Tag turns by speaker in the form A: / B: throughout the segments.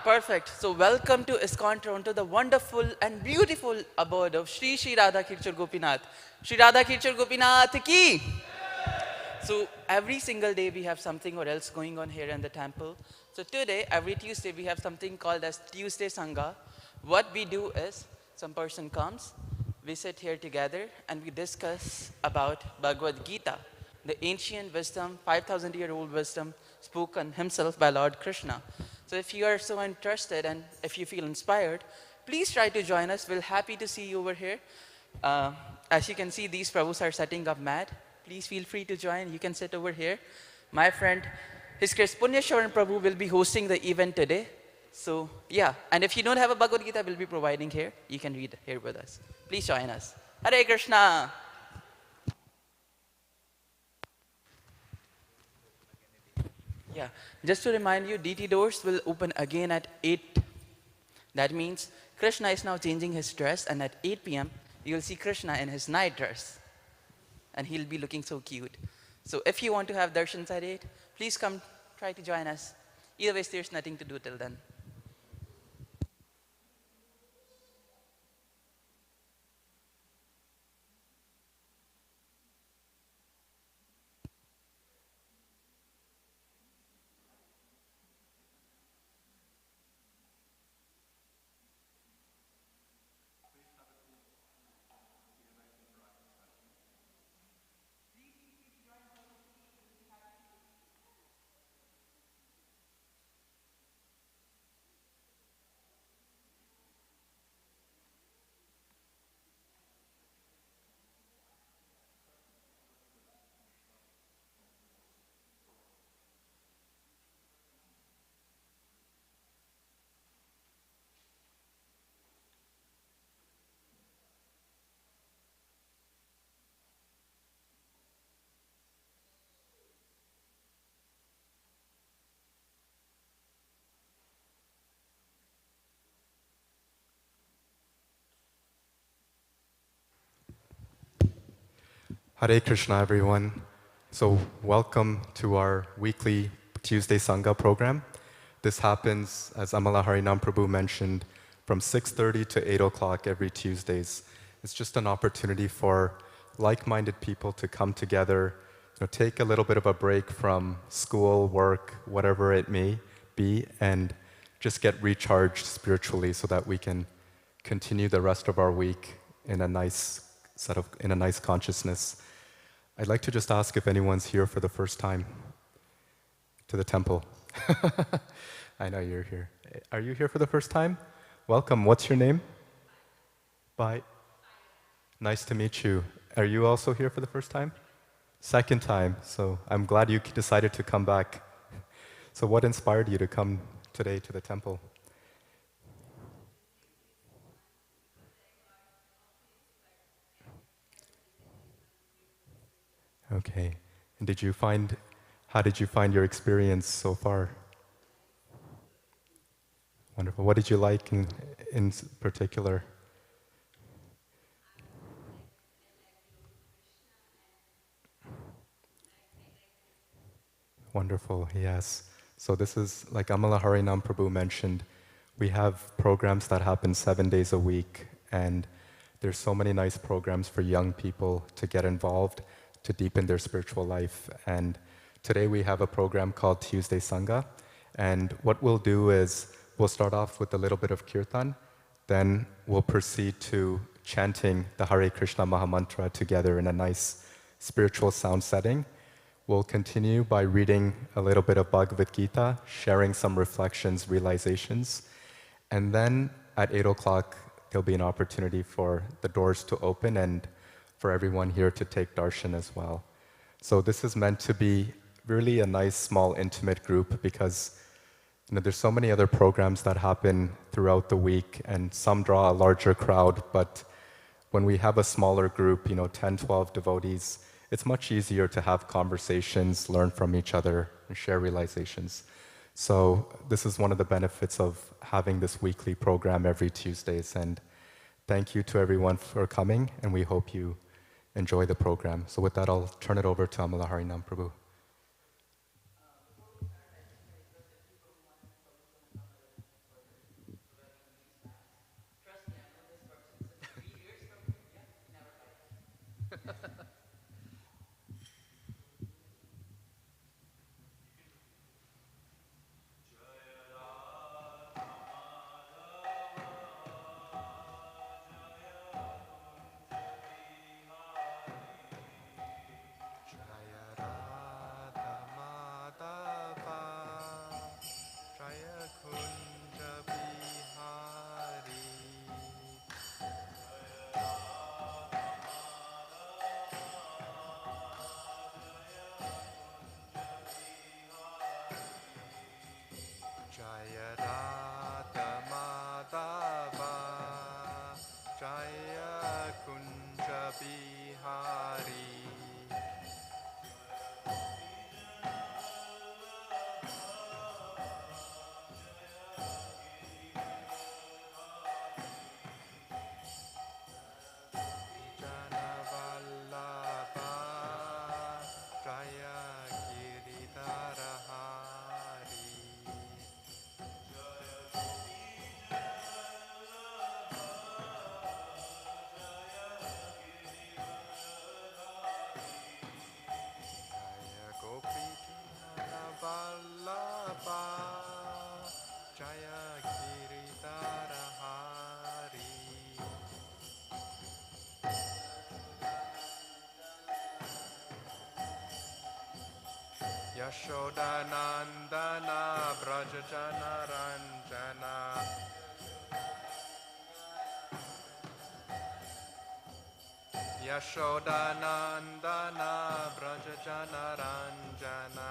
A: Perfect. So welcome to ISKCON Toronto, the wonderful and beautiful abode of Shri Shri Radha Kirchur Gopinath. Shri Radha Kirchur Gopinath ki! So every single day we have something or else going on here in the temple. So today, every Tuesday, we have something called as Tuesday Sangha. What we do is, some person comes, we sit here together and we discuss about Bhagavad Gita, the ancient wisdom, 5,000-year-old wisdom spoken himself by Lord Krishna. So if you are so interested and if you feel inspired, please try to join us. We're happy to see you over here. Uh, as you can see, these Prabhus are setting up mat. Please feel free to join. You can sit over here. My friend, His Grace Punyashwaran Prabhu will be hosting the event today. So yeah, and if you don't have a Bhagavad Gita, we'll be providing here. You can read here with us. Please join us. Hare Krishna. Yeah, just to remind you, DT doors will open again at 8. That means Krishna is now changing his dress, and at 8 p.m., you'll see Krishna in his night dress. And he'll be looking so cute. So if you want to have darshans at 8, please come try to join us. Either way, there's nothing to do till then.
B: Hare Krishna, everyone. So welcome to our weekly Tuesday Sangha program. This happens, as Amala Harinam Prabhu mentioned, from 6:30 to 8 o'clock every Tuesdays. It's just an opportunity for like-minded people to come together, take a little bit of a break from school, work, whatever it may be, and just get recharged spiritually so that we can continue the rest of our week in a nice consciousness. I'd like to just ask if anyone's here for the first time to the temple. I know you're here. Are you here for the first time? Welcome. What's your name? Bye. Nice to meet you. Are you also here for the first time? Second time. So I'm glad you decided to come back. So what inspired you to come today to the temple? Okay. And how did you find your experience so far? Wonderful. What did you like in particular? Wonderful, yes. So this is, like Amala Harinam Prabhu mentioned, we have programs that happen 7 days a week, and there's so many nice programs for young people to get involved, to deepen their spiritual life. And today we have a program called Tuesday Sangha, and what we'll do is we'll start off with a little bit of kirtan, then we'll proceed to chanting the Hare Krishna Mahamantra together in a nice spiritual sound setting. We'll continue by reading a little bit of Bhagavad Gita, sharing some reflections, realizations, and then at 8 o'clock, there'll be an opportunity for the doors to open and for everyone here to take darshan as well. So this is meant to be really a nice, small, intimate group because there's so many other programs that happen throughout the week and some draw a larger crowd, but when we have a smaller group, 10, 12 devotees, it's much easier to have conversations, learn from each other, and share realizations. So this is one of the benefits of having this weekly program every Tuesdays. And thank you to everyone for coming, and we hope you enjoy the program. So with that, I'll turn it over to Amala Harinam Prabhu. Jaya Radha Madhava Jaya Kunja Bihari Janavallabha Jaya Giridharahari Jaya Gopi Janavallabha Jaya Giridharahari Yashodanandana Brajajana Ranjana Yashodanandana Brajajana Ranjana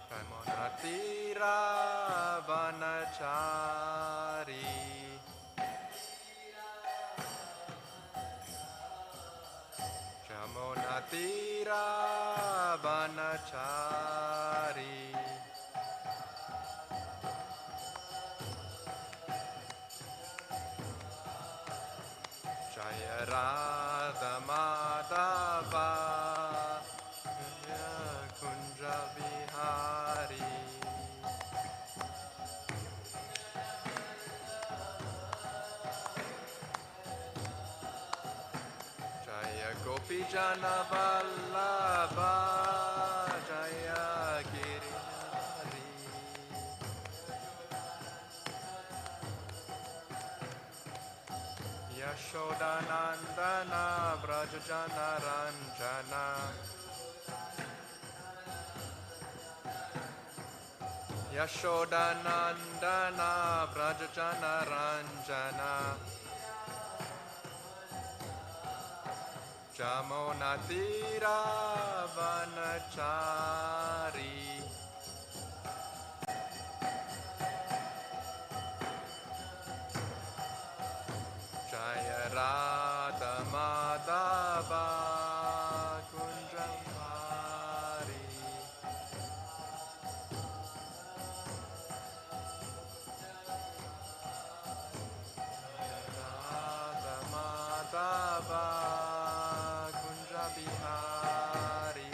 B: Ramonatira Vanachari Jamunatira Vanachari Jaya Radha Madhava Jaya Kunja Bihari Jaya Gopi Jana Vallabha Jaya Giridhari Yashodanandana Brajajana Ranjana Yashodanandana Brajajana Ranjana Jamunatira Vanachari Jaya Radha Madhava Kunjamari Radha Madhava Kunjabihari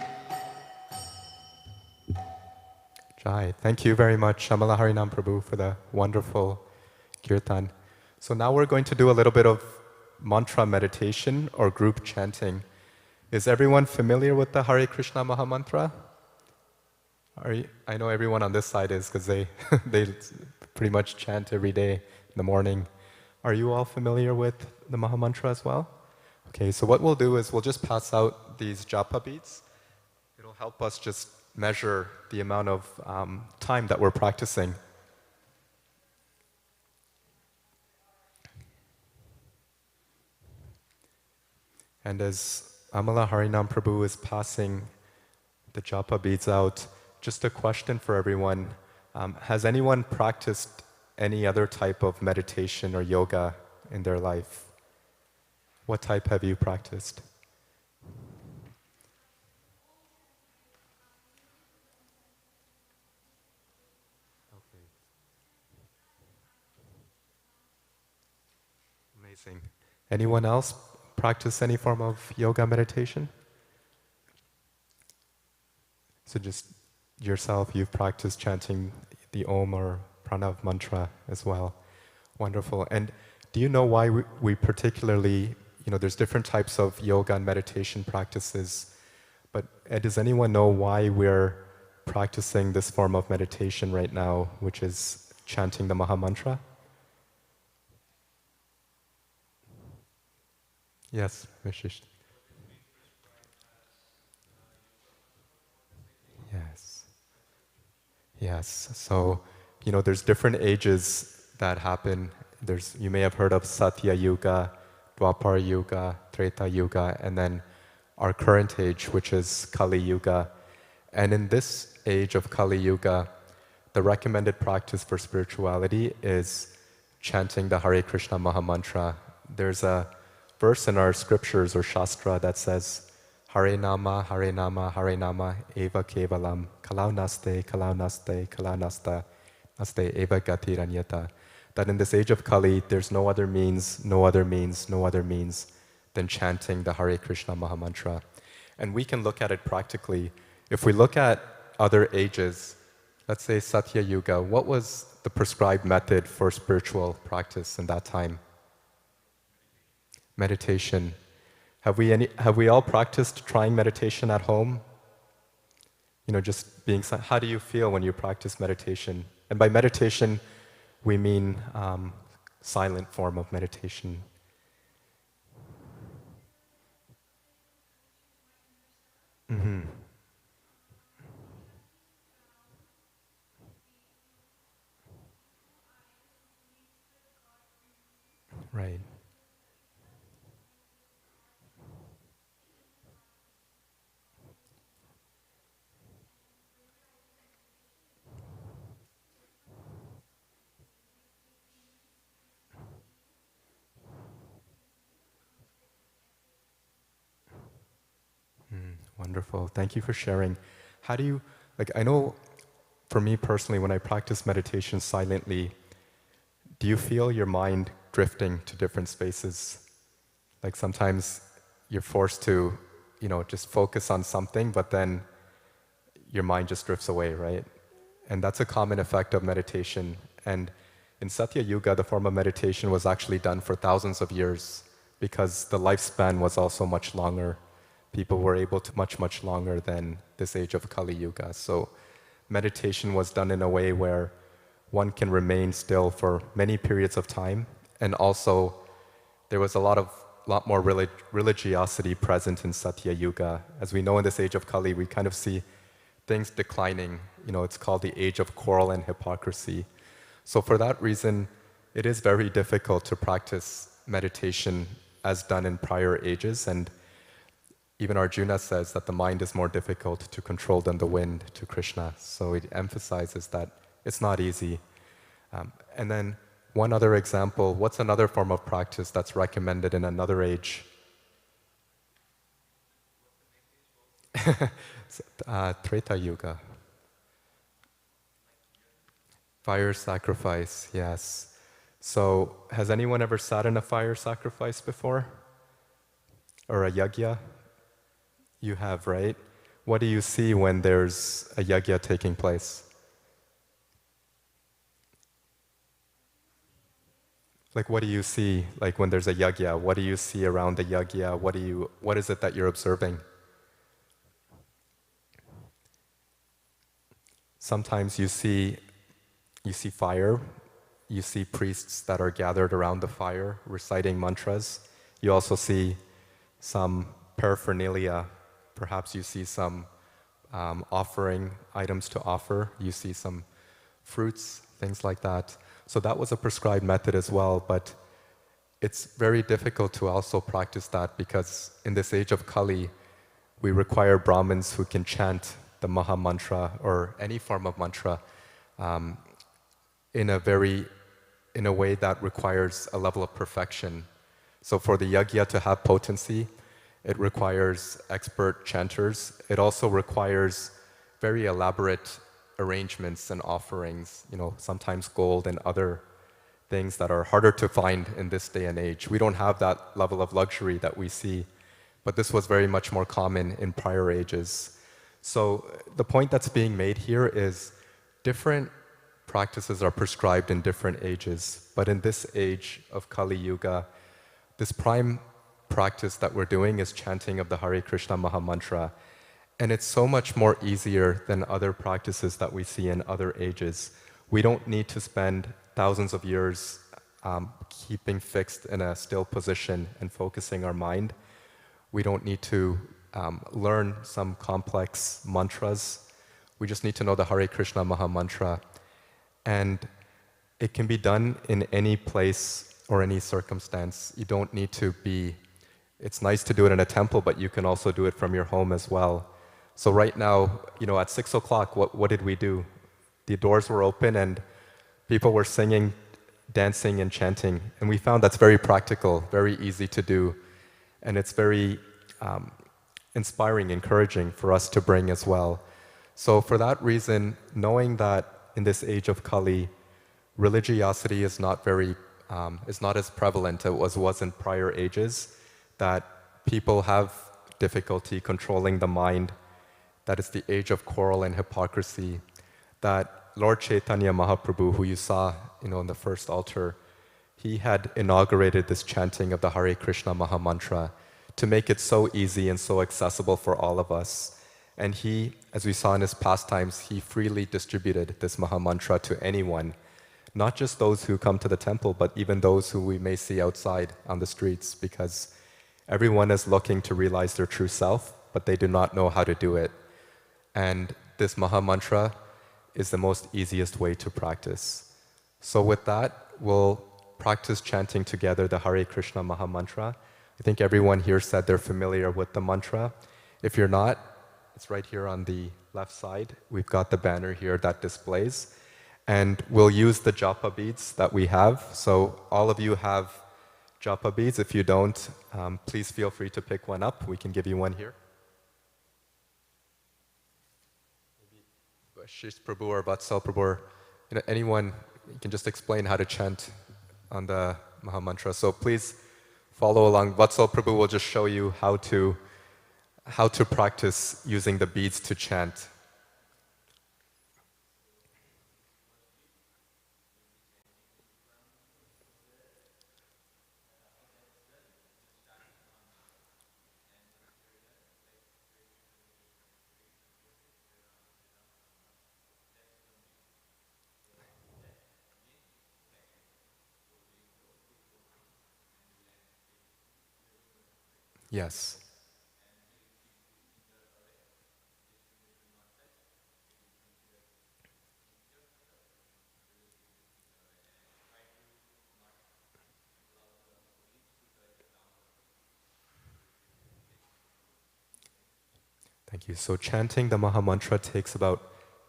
B: Jai. Thank you very much, Shamala Harinam Prabhu, for the wonderful kirtan. So now we're going to do a little bit of mantra meditation or group chanting. Is everyone familiar with the Hare Krishna Maha Mantra? I know everyone on this side is because they, they pretty much chant every day in the morning. Are you all familiar with the Maha Mantra as well? Okay, so what we'll do is we'll just pass out these japa beads. It'll help us just measure the amount of time that we're practicing. And as Amala Harinam Prabhu is passing the japa beads out, just a question for everyone. Has anyone practiced any other type of meditation or yoga in their life? What type have you practiced? Okay. Amazing. Anyone else practice any form of yoga meditation? So just yourself, you've practiced chanting the Om or Pranav mantra as well. Wonderful. And do you know why we particularly, there's different types of yoga and meditation practices, but does anyone know why we're practicing this form of meditation right now, which is chanting the Maha Mantra? Yes, Vishish. Yes. Yes. So, there's different ages that happen. You may have heard of Satya Yuga, Dwapara Yuga, Treta Yuga, and then our current age, which is Kali Yuga. And in this age of Kali Yuga, the recommended practice for spirituality is chanting the Hare Krishna Mahamantra. There's a verse in our scriptures or Shastra that says, Hare Nama, Hare Nama, Hare Nama, Eva Kevalam, Kalau Naste, Kalau Naste, Kalau Nasta, Naste Eva Gati Ranyata. That in this age of Kali, there's no other means, no other means, no other means than chanting the Hare Krishna Mahamantra. And we can look at it practically. If we look at other ages, let's say Satya Yuga, what was the prescribed method for spiritual practice in that time? Meditation. Have we all practiced trying meditation at home? You know, just being, how do you feel when you practice meditation? And by meditation, we mean silent form of meditation. Mm-hmm. Right. Wonderful. Thank you for sharing. How do you, like, I know for me personally, when I practice meditation silently, do you feel your mind drifting to different spaces? Like sometimes you're forced to, you know, just focus on something, but then your mind just drifts away, right? And that's a common effect of meditation. And in Satya Yuga, the form of meditation was actually done for thousands of years because the lifespan was also much longer. People were able to much longer than this age of Kali Yuga. So meditation was done in a way where one can remain still for many periods of time. And also there was a lot more religiosity present in Satya Yuga. As we know, in this age of Kali, we kind of see things declining. You know, it's called the age of quarrel and hypocrisy. So for that reason, it is very difficult to practice meditation as done in prior ages. And even Arjuna says that the mind is more difficult to control than the wind to Krishna. So it emphasizes that it's not easy. And then one other example, what's another form of practice that's recommended in another age? Treta Yuga. Fire sacrifice, yes. So has anyone ever sat in a fire sacrifice before? Or a yagya? You have, right? What do you see when there's a yagya taking place? Like, what do you see, like when there's a yagya? What do you see around the yagya? What is it that you're observing? Sometimes you see fire. You see priests that are gathered around the fire, reciting mantras. You also see some paraphernalia. Perhaps you see some offering items to offer. You see some fruits, things like that. So that was a prescribed method as well, but it's very difficult to also practice that because in this age of Kali, we require Brahmins who can chant the Maha Mantra or any form of mantra in a way that requires a level of perfection. So for the yagya to have potency, it requires expert chanters. It also requires very elaborate arrangements and offerings, you know, sometimes gold and other things that are harder to find in this day and age. We don't have that level of luxury that we see, but this was very much more common in prior ages. So the point that's being made here is different practices are prescribed in different ages, but in this age of Kali Yuga, this prime practice that we're doing is chanting of the Hare Krishna Maha Mantra. And it's so much more easier than other practices that we see in other ages. We don't need to spend thousands of years keeping fixed in a still position and focusing our mind. We don't need to learn some complex mantras. We just need to know the Hare Krishna Maha Mantra. And it can be done in any place or any circumstance. You don't need to be it's nice to do it in a temple, but you can also do it from your home as well. So right now, at 6 o'clock, what did we do? The doors were open and people were singing, dancing, and chanting. And we found that's very practical, very easy to do. And it's very inspiring, encouraging for us to bring as well. So for that reason, knowing that in this age of Kali, religiosity is not as prevalent as it was in prior ages, that people have difficulty controlling the mind, that it's the age of quarrel and hypocrisy, that Lord Chaitanya Mahaprabhu, who you saw, in the first altar, he had inaugurated this chanting of the Hare Krishna Maha Mantra to make it so easy and so accessible for all of us. And he, as we saw in his pastimes, he freely distributed this Maha Mantra to anyone, not just those who come to the temple, but even those who we may see outside on the streets, because everyone is looking to realize their true self, but they do not know how to do it. And this Maha Mantra is the most easiest way to practice. So with that, we'll practice chanting together the Hare Krishna Maha Mantra. I think everyone here said they're familiar with the mantra. If you're not, it's right here on the left side. We've got the banner here that displays. And we'll use the japa beads that we have. So all of you have japa beads. If you don't, please feel free to pick one up. We can give you one here. Shish Prabhu or Vatsal Prabhu, or anyone, you can just explain how to chant on the Maha Mantra. So please follow along. Vatsal Prabhu will just show you how to practice using the beads to chant. Yes. Thank you. So chanting the Maha Mantra takes about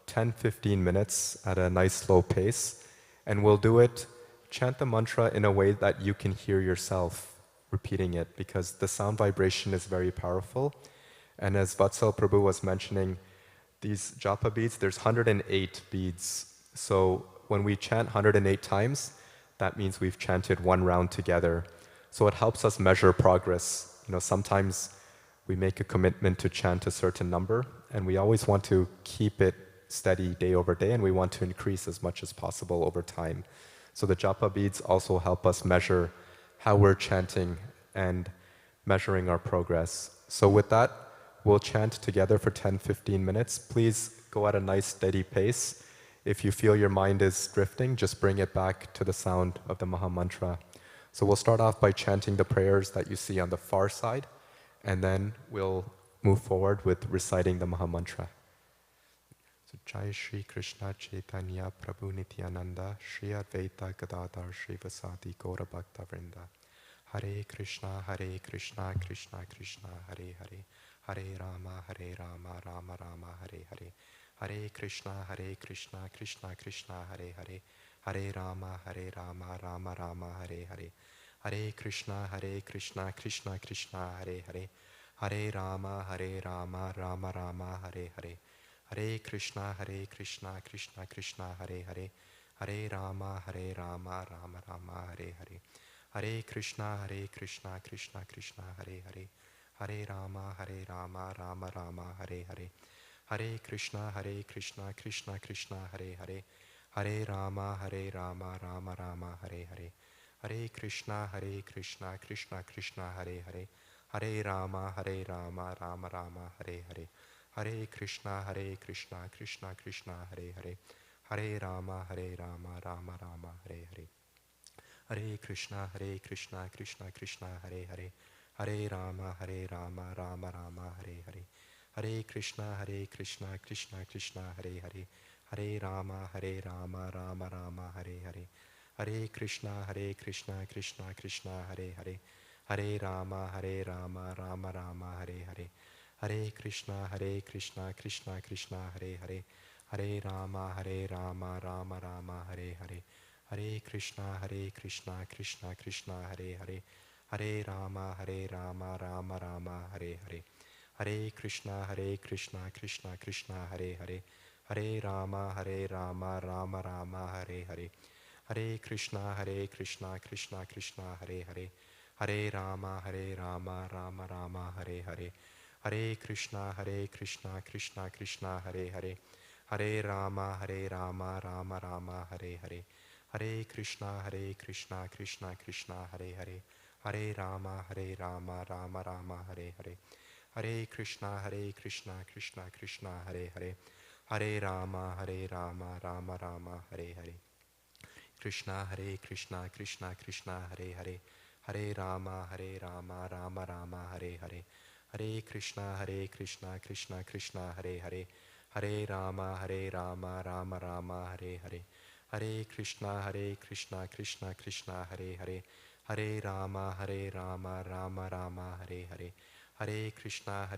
B: 10-15 minutes at a nice slow pace. And we'll do it, chant the mantra in a way that you can hear yourself repeating it, because the sound vibration is very powerful. And as Vatsal Prabhu was mentioning, these japa beads, there's 108 beads. So when we chant 108 times, that means we've chanted one round together. So it helps us measure progress. Sometimes we make a commitment to chant a certain number, and we always want to keep it steady day over day, and we want to increase as much as possible over time. So the japa beads also help us measure how we're chanting and measuring our progress. So with that, we'll chant together for 10-15 minutes. Please go at a nice steady pace. If you feel your mind is drifting, just bring it back to the sound of the Maha Mantra. So we'll start off by chanting the prayers that you see on the far side, and then we'll move forward with reciting the Maha Mantra. So Jai Shri Krishna Chaitanya Prabhu Nityananda Shri Advaita Gadadhar Shri Vasati Gaura Bhakta Vrinda. Hare Krishna Krishna Krishna Hare Hare, Hare Rama Rama Rama Hare Hare, Hare Krishna Krishna Krishna Hare Hare, Hare Rama Rama Rama Hare Hare, Hare Krishna Krishna Krishna Hare Hare, Hare Rama Rama Rama Hare Hare, Hare Krishna Krishna Krishna Hare Hare, Hare Rama Rama Rama Hare Hare, Hare Krishna Krishna Krishna Hare Hare, Hare Rama Rama Rama Hare Hare, Hare Krishna Krishna Krishna Hare Hare, Hare Rama Rama Rama Hare Hare, Hare Krishna Krishna Krishna Hare Hare, Hare Rama Rama Rama Hare Hare, Hare Krishna Krishna Krishna Hare Hare, Hare Rama Rama Rama Hare Hare, Hare Krishna Krishna Krishna Hare Hare, Hare Rama Rama Rama Hare Hare, Hare Krishna Krishna Krishna Hare Hare, Hare Rama Rama Rama Hare Hare, Hare Krishna Krishna Krishna Hare Hare, Hare Rama, Rama Rama, Hare Hare. Hare Krishna, Krishna Krishna, Hare Hare. Hare Rama, Rama Rama, Hare Hare. Hare Krishna, Krishna Krishna, Hare Hare. Hare Rama, Rama Rama, Hare Hare. Hare Krishna, Krishna Krishna, Hare Hare. Hare Rama, Rama Rama, Hare Hare. Hare Krishna, Krishna Krishna, Hare Hare. Hare Rama, Rama Rama, Hare Hare. Hare Krishna, Krishna Krishna, Hare Hare. Hare Rama, Rama Rama, Hare Hare. Hare Krishna, Krishna Krishna, Hare Hare. Hare Rama, Rama Rama, Hare Hare. Hare Krishna, Krishna Krishna, Hare Hare. Hare Rama, Rama Rama, Hare Hare. Krishna, Krishna Krishna, Hare Hare. Hare Rama, Rama Rama, Hare Hare. Hare Krishna, Krishna Hare Hare. Hare Rama, Rama Rama, Hare Hare. Hare Krishna, Krishna Hare Hare. Hare Rama, Rama Rama, Hare Hare. Hare Krishna,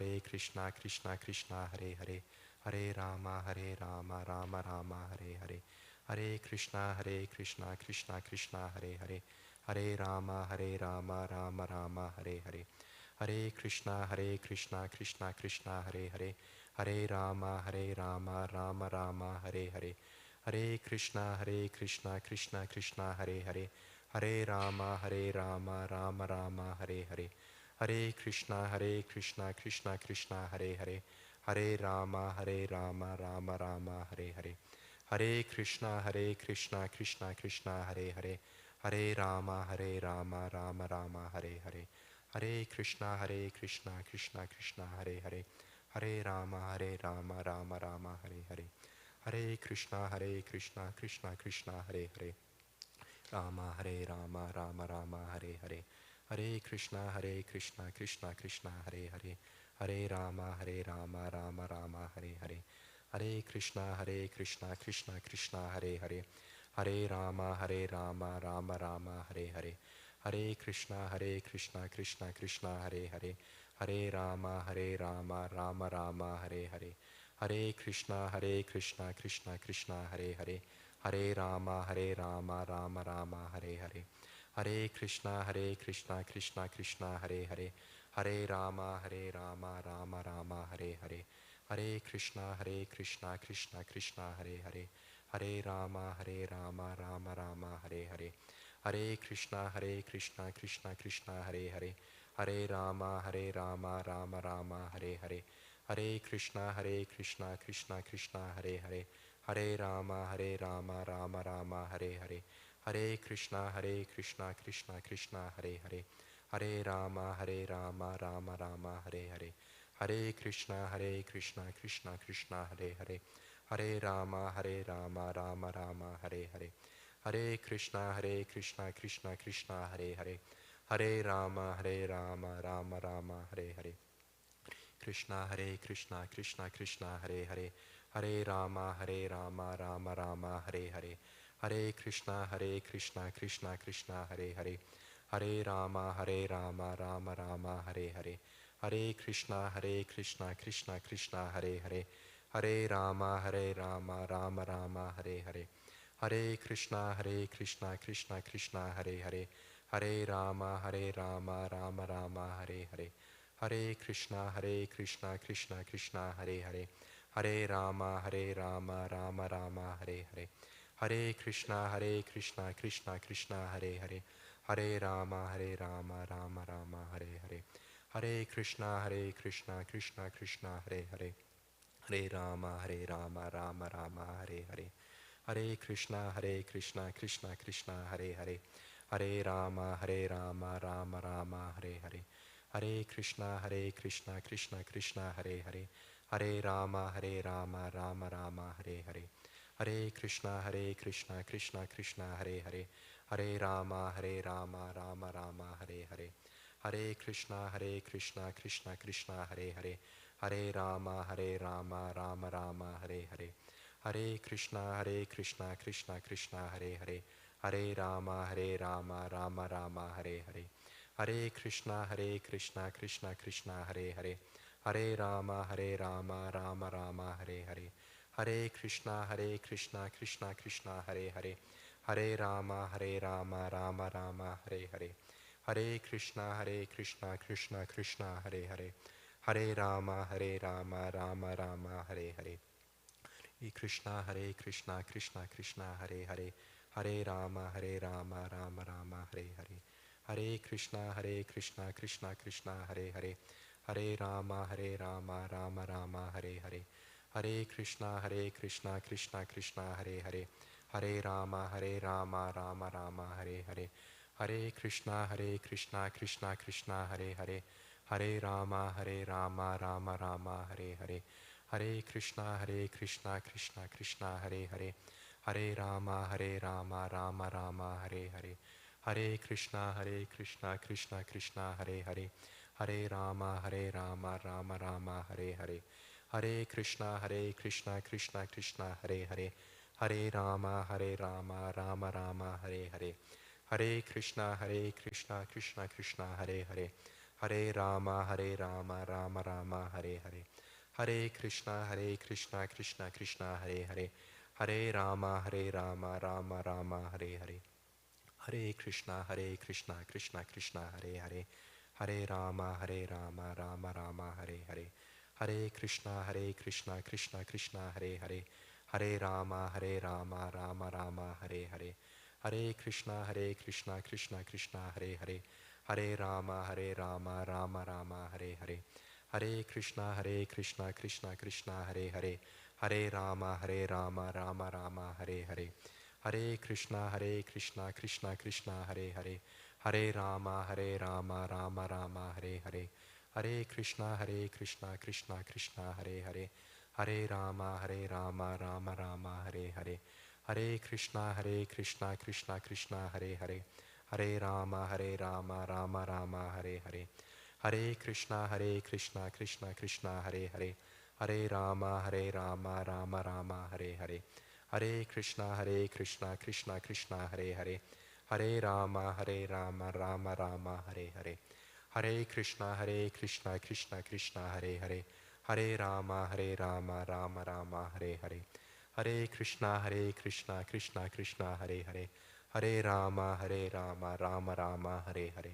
B: Krishna Hare Hare. Hare Rama, Rama Rama, Hare Hare. Hare Krishna, Krishna Hare Hare. Hare Rama, Rama Rama, Hare Hare. Hare Krishna, Krishna Hare Hare. Hare Rama, Rama Rama, Hare Hare. Hare Krishna, Krishna Hare Hare. Hare Rama, Rama Rama, Hare Hare. Hare Krishna, Krishna Hare Hare. Hare Rama, Rama Rama, Hare Hare. Hare Krishna, Krishna Hare Hare. Hare Rama, Rama Rama, Hare Hare. Hare Krishna, Krishna Hare Hare. Hare Rama, Rama Rama, Hare Hare. Hare Krishna, Krishna Hare Hare. Rama, Rama Rama, Hare Hare. Hare Krishna, Krishna Hare Hare. Hare Rama, Rama Rama, Hare Hare. Hare Krishna, Krishna Hare Hare. Hare Rama, Rama Rama, Hare Hare. Hare Krishna, Krishna Hare Hare. Hare Rama, Rama Rama, Hare Hare. Hare Krishna, Krishna Hare Hare. Hare Rama, Rama Rama, Hare Hare. Hare Krishna, Krishna Hare Hare. Hare Rama, Rama Rama, Hare Hare. Hare Krishna, Krishna Hare Hare. Hare Rama, Rama Rama, Hare Hare. Hare Krishna, Krishna Hare Hare. Hare Rama, Rama Rama, Hare Hare. Hare Krishna, Krishna Hare Hare. Hare Rama, Rama Rama, Hare Hare. Hare Krishna, Krishna Hare Hare. Hare Rama, Rama Rama, Hare Hare. Hare Krishna, Krishna Hare Hare. Hare Rama, Rama Rama, Hare Hare. Hare Krishna, Krishna Hare Hare. Hare Rama, Rama Rama, Hare Hare. Krishna, Krishna Hare Hare. Hare Rama, Rama Rama, Hare Hare. Hare Krishna, Krishna Hare Hare. Hare Rama, Rama Rama, Hare Hare. Hare Krishna, Krishna Hare Hare. Hare Rama, Rama Rama, Hare Hare. Hare Krishna, Krishna Hare Hare. Hare Rama, Rama Rama, Hare Hare. Hare Krishna, Krishna Hare Hare. Hare Rama, Rama Rama, Hare Hare. Hare Krishna, Krishna Hare Hare. Hare Rama, Rama Rama, Hare Hare. Hare Krishna, Krishna Hare Hare. Hare Rama, Rama Rama, Hare Hare. Hare Krishna, Krishna Hare Hare. Hare Rama, Rama Rama, Hare Hare. Hare Krishna, Krishna Hare Hare. Hare Rama, Rama Rama, Hare Hare. Hare Krishna, Krishna Hare Hare. Hare Rama, Rama Rama, Hare Hare. Hare Krishna, Krishna Hare Hare. Hare Rama, Rama Rama, Hare Hare. Hare Krishna, Krishna Hare Hare. Hare Rama, Rama Rama, Hare Hare. Hare Krishna Krishna Krishna Hare Hare, Hare Rama Rama Rama Hare Hare, Hare Krishna Krishna Krishna Hare Hare, Hare Rama Rama Rama Hare Hare, Hare Krishna Krishna Krishna Hare Hare, Hare Rama Rama Rama Hare Hare, Hare Krishna Krishna Hare Hare, Hare Rama Rama Rama Hare Hare, Hare Krishna Krishna Krishna Hare Hare, Hare Rama Rama Rama Hare Hare, Hare Krishna Krishna Krishna Hare Hare, Hare Rama Rama Rama Hare Hare, Hare Krishna Krishna Krishna Hare Hare, Hare Rama Rama Rama Hare Hare, Hare Krishna Krishna Krishna Hare Hare, Hare Rama Rama Rama Hare Hare, Hare Krishna Krishna Krishna Hare Hare, Hare Rama Rama Rama Hare Hare, Hare Krishna Krishna Krishna Hare Hare, Hare Rama Rama Rama Hare Hare, Hare Krishna Krishna Krishna Hare Hare, Hare Rama Rama Rama Hare Hare, Hare Krishna Krishna Krishna Hare Hare, Hare Rama Rama Rama Hare Hare, Hare Krishna Krishna Krishna Hare Hare, Hare Rama Rama Rama Hare Hare, Hare Krishna Krishna Krishna Hare Hare, Hare Rama Rama Rama Hare Hare, Hare Krishna Krishna Krishna Hare Hare, Hare Rama Rama Rama Hare Hare, Hare Krishna Krishna Krishna Hare Hare, Hare Rama Rama Rama Hare Hare, Hare Krishna Krishna Krishna Hare Hare, Hare Rama Rama Rama Hare Hare, Hare Krishna Krishna Krishna Hare Hare, Hare Rama Rama Rama Hare Hare, Hare Krishna Krishna Krishna Hare Hare, Hare Rama Rama Rama Hare Hare, Hare Krishna Krishna Krishna Hare Hare, Hare Rama Rama Rama Hare Hare, Hare Krishna Krishna Krishna Hare Hare, Hare Rama Rama Rama Hare Hare, Hare Krishna Krishna Krishna Hare Hare, Hare Rama Rama Rama Hare Hare, Hare Krishna Krishna Krishna Hare Hare, Hare Rama Rama Rama Hare Hare, Hare Krishna Krishna Krishna Hare Hare, Hare Rama Rama Rama Hare Hare, Hare Krishna Krishna Krishna Hare Hare, Hare Rama Rama Rama Hare Hare,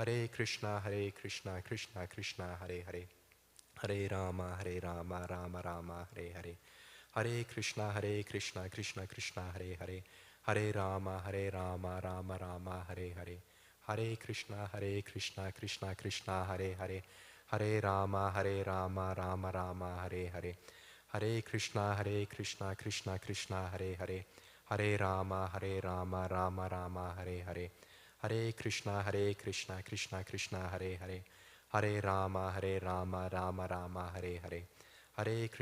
B: Hare Krishna Krishna Krishna Hare Hare, Hare Rama Rama Rama Hare Hare, Hare Krishna Krishna Krishna Hare Hare, Hare Rama Rama Rama Hare Hare, Hare Krishna Krishna Krishna Hare Hare, Hare Rama Rama Rama Hare Hare, Hare Krishna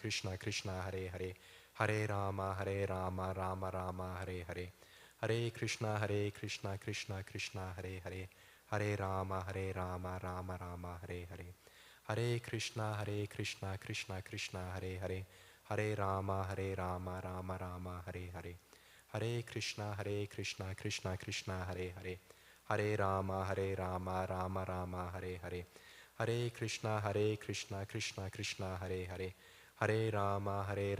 B: Krishna Krishna Hare Hare, Hare Rama Rama Rama Hare Hare, Hare Krishna Krishna Krishna Hare Hare, Hare Rama Rama Rama Hare Hare, Hare Krishna Krishna Krishna Hare Hare, Hare Rama Rama Rama Hare Hare, Hare Krishna Krishna Krishna Hare Hare, Hare Rama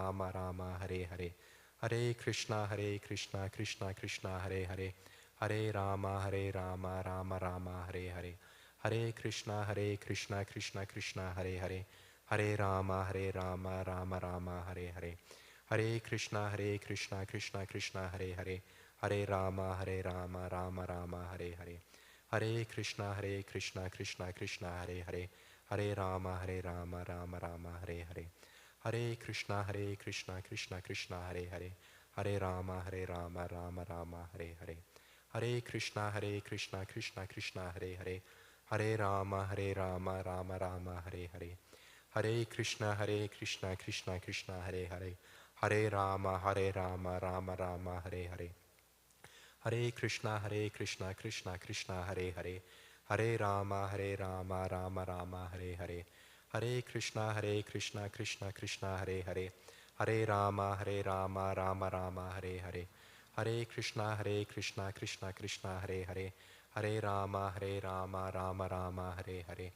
B: Rama Rama Hare Hare, Hare Krishna Krishna Krishna Hare Hare, Hare Rama Rama Rama Hare Hare, Hare Krishna Krishna Krishna Hare Hare, Hare Rama Rama Rama Hare Hare, Hare Krishna Krishna Krishna Hare Hare, Hare Rama Rama Rama Hare Hare, Hare Krishna Krishna Krishna Hare Hare, Hare Rama Rama Rama Hare Hare, Hare Krishna Krishna Krishna Hare Hare, Hare Rama Rama Rama Hare Hare, Hare Krishna Krishna Krishna Hare Hare, Hare Rama Rama Rama Hare Hare, Hare Krishna Krishna Krishna Hare Hare, Hare Rama Rama Rama Hare Hare, Hare Krishna Krishna Krishna Hare Hare, Hare Rama Rama Rama Hare Hare, Hare Krishna Krishna Krishna Hare Hare, Hare Rama Rama Rama Hare Hare, Hare Krishna Krishna Krishna Hare Hare, Hare Rama Rama Rama Hare Hare, Hare Krishna, Krishna Krishna, Hare Hare, Hare Rama, Rama Rama, Hare Hare,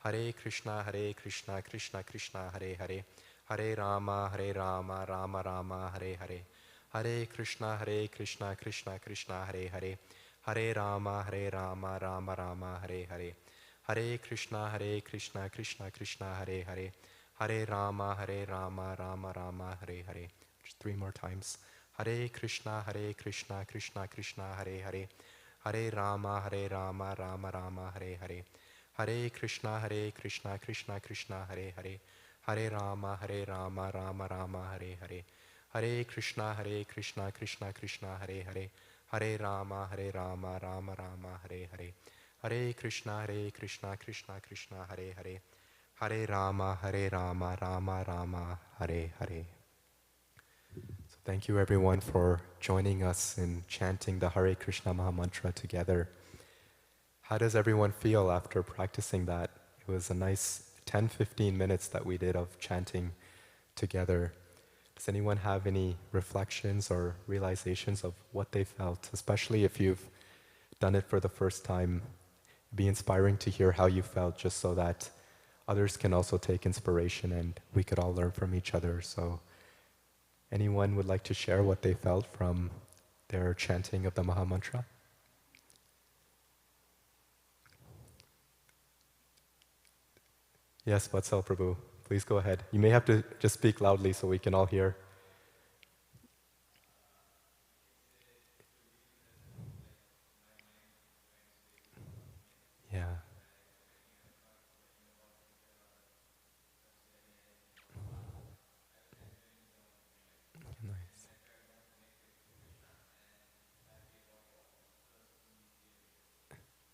B: Hare Krishna, Krishna Krishna, Hare Hare, Hare Rama, Rama Rama, Hare Hare, Hare Krishna, Krishna Krishna, Hare Hare, Hare Rama, Rama Rama, Hare Hare, Hare Krishna, Krishna Krishna, Hare Hare, Hare Rama, Rama Rama, Hare Hare. Just three more times. Hare Krishna, Krishna Krishna, Hare Hare, Hare Rama, Rama Rama, Hare Hare, Hare Krishna, Krishna Krishna, Hare Hare, Hare Rama, Rama Rama, Hare Hare, Hare Krishna, Krishna Krishna, Hare Hare, Hare Rama, Rama Rama, Hare Hare, Hare Krishna, Krishna Krishna, Hare Hare, Hare Rama, Rama Rama, Hare Hare. So thank you everyone for joining us in chanting the Hare Krishna Maha Mantra together. How does everyone feel after practicing that? It was a nice 10-15 minutes that we did of chanting together. Does anyone have any reflections or realizations of what they felt, especially if you've done it for the first time? It'd be inspiring to hear how you felt, just so that others can also take inspiration and we could all learn from each other. So anyone would like to share what they felt from their chanting of the Maha Mantra? Yes, Vatsal Prabhu, please go ahead. You may have to just speak loudly so we can all hear. Yeah. Nice.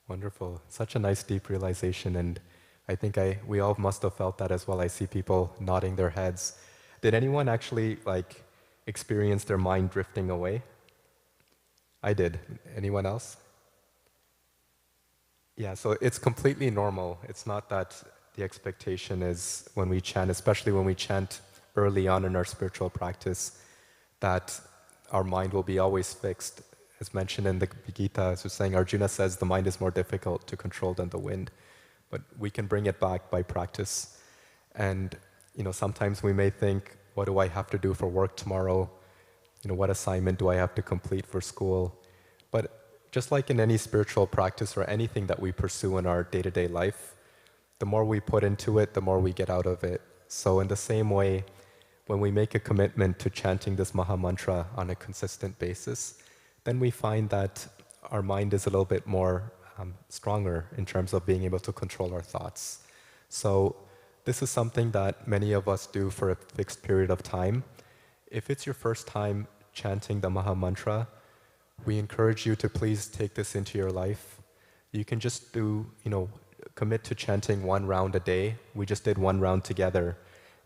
B: Wonderful. Such a nice deep realization, and I think we all must have felt that as well. I see people nodding their heads. Did anyone actually experience their mind drifting away? I did. Anyone else? Yeah, so it's completely normal. It's not that the expectation is when we chant, especially when we chant early on in our spiritual practice, that our mind will be always fixed. As mentioned in the Gita, as we're saying, Arjuna says the mind is more difficult to control than the wind, but we can bring it back by practice. And sometimes we may think, what do I have to do for work tomorrow? What assignment do I have to complete for school? But just like in any spiritual practice or anything that we pursue in our day-to-day life, the more we put into it, the more we get out of it. So in the same way, when we make a commitment to chanting this Maha Mantra on a consistent basis, then we find that our mind is a little bit more stronger in terms of being able to control our thoughts. So this is something that many of us do for a fixed period of time. If it's your first time chanting the Maha Mantra, we encourage you to please take this into your life. You can just commit to chanting one round a day. We just did one round together,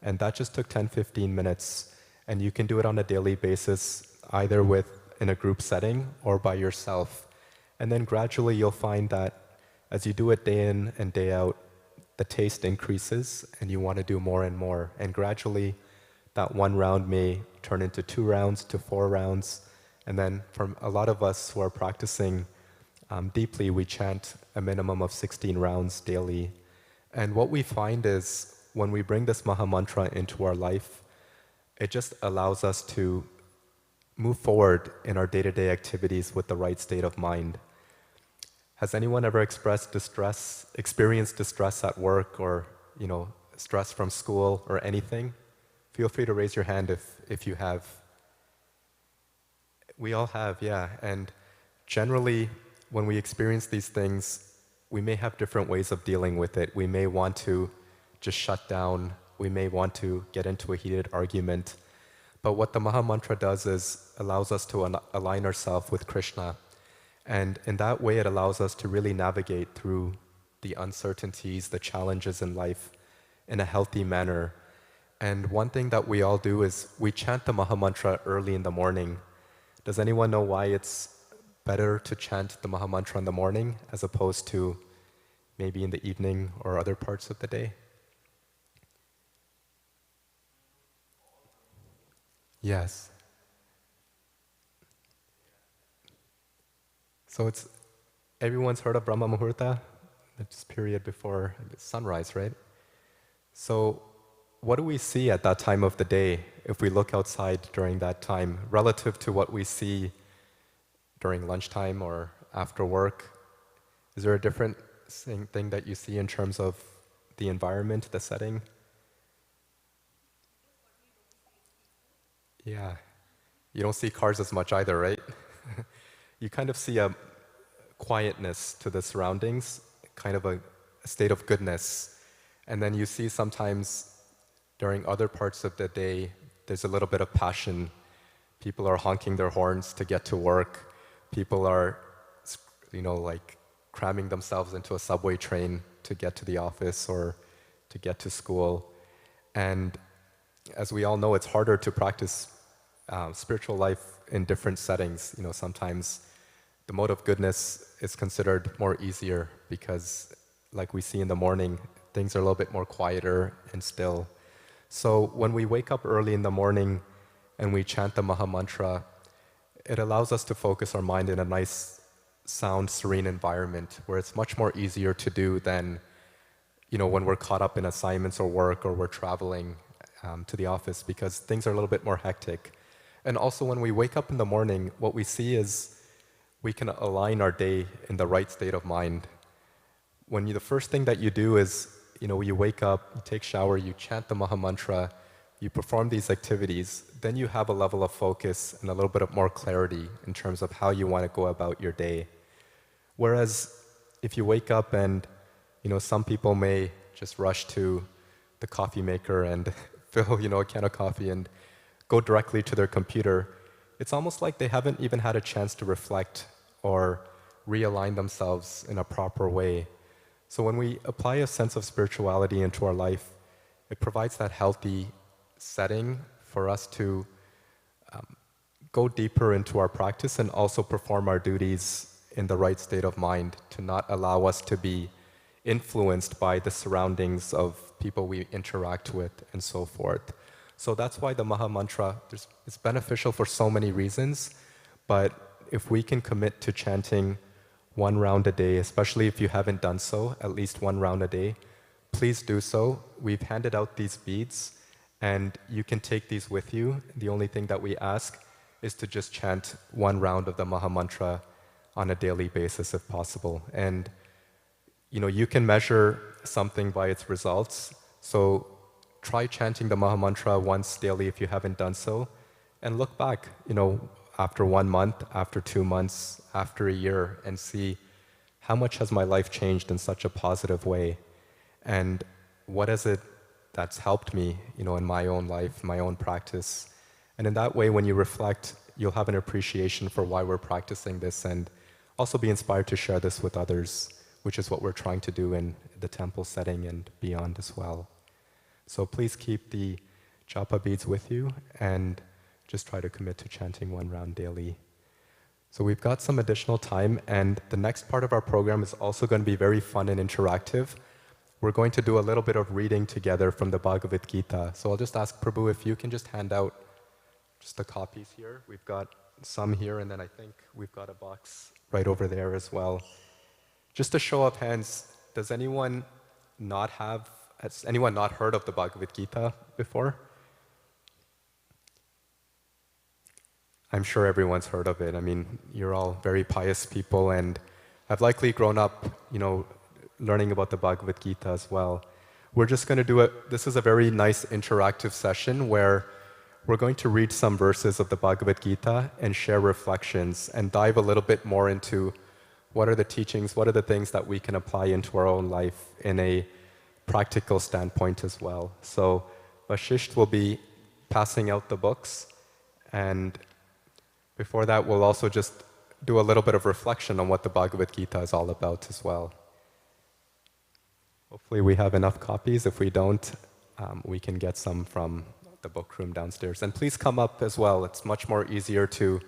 B: and that just took 10-15 minutes. And you can do it on a daily basis, either in a group setting or by yourself. And then gradually you'll find that as you do it day in and day out, the taste increases and you want to do more and more. And gradually that one round may turn into 2 rounds to 4 rounds. And then for a lot of us who are practicing deeply, we chant a minimum of 16 rounds daily. And what we find is when we bring this Maha Mantra into our life, it just allows us to move forward in our day-to-day activities with the right state of mind. Has anyone ever experienced distress at work, or stress from school or anything? Feel free to raise your hand if you have. We all have, yeah. And generally, when we experience these things, we may have different ways of dealing with it. We may want to just shut down. We may want to get into a heated argument. But what the Maha Mantra does is allows us to align ourselves with Krishna. And in that way, it allows us to really navigate through the uncertainties, the challenges in life in a healthy manner. And one thing that we all do is we chant the Maha Mantra early in the morning. Does anyone know why it's better to chant the Maha Mantra in the morning as opposed to maybe in the evening or other parts of the day? Yes. So it's everyone's heard of Brahma Muhurta, this period before sunrise, right? So what do we see at that time of the day if we look outside during that time relative to what we see during lunchtime or after work? Is there a different thing that you see in terms of the environment, the setting? Yeah. You don't see cars as much either, right? You kind of see a quietness to the surroundings, kind of a state of goodness. And then you see sometimes during other parts of the day, there's a little bit of passion. People are honking their horns to get to work. People are, like cramming themselves into a subway train to get to the office or to get to school. And as we all know, it's harder to practice spiritual life in different settings. Sometimes the mode of goodness is considered more easier because, like we see in the morning, things are a little bit more quieter and still. So when we wake up early in the morning and we chant the Maha Mantra, it allows us to focus our mind in a nice, sound, serene environment where it's much more easier to do than, when we're caught up in assignments or work or we're traveling to the office, because things are a little bit more hectic. And also when we wake up in the morning, what we see is we can align our day in the right state of mind. The first thing that you do is, you wake up, you take shower, you chant the Maha Mantra, you perform these activities, then you have a level of focus and a little bit of more clarity in terms of how you want to go about your day. Whereas if you wake up and, some people may just rush to the coffee maker and fill, a can of coffee and go directly to their computer, it's almost like they haven't even had a chance to reflect or realign themselves in a proper way. So when we apply a sense of spirituality into our life, it provides that healthy setting for us to go deeper into our practice and also perform our duties in the right state of mind, to not allow us to be influenced by the surroundings of people we interact with and so forth. So that's why the Maha Mantra, it's beneficial for so many reasons, but if we can commit to chanting one round a day, especially if you haven't done so, at least one round a day, please do so. We've handed out these beads, and you can take these with you. The only thing that we ask is to just chant one round of the Maha Mantra on a daily basis if possible. And you can measure something by its results. So try chanting the Maha Mantra once daily if you haven't done so, and look back, after 1 month, after 2 months, after a year, and see how much has my life changed in such a positive way, and what is it that's helped me, in my own life, my own practice. And in that way, when you reflect, you'll have an appreciation for why we're practicing this, and also be inspired to share this with others, which is what we're trying to do in the temple setting and beyond as well. So please keep the japa beads with you and just try to commit to chanting one round daily. So we've got some additional time, and the next part of our program is also going to be very fun and interactive. We're going to do a little bit of reading together from the Bhagavad Gita. So I'll just ask Prabhu if you can just hand out just the copies here. We've got some here, and then I think we've got a box right over there as well. Just a show of hands, has anyone not heard of the Bhagavad Gita before? I'm sure everyone's heard of it. I mean, you're all very pious people and have likely grown up, learning about the Bhagavad Gita as well. We're just going to do it. This is a very nice interactive session where we're going to read some verses of the Bhagavad Gita and share reflections and dive a little bit more into what are the teachings, what are the things that we can apply into our own life in a practical standpoint as well. So Vashisht will be passing out the books, and before that we'll also just do a little bit of reflection on what the Bhagavad Gita is all about as well. Hopefully we have enough copies. If we don't, we can get some from the book room downstairs. And please come up as well. It's much more easier to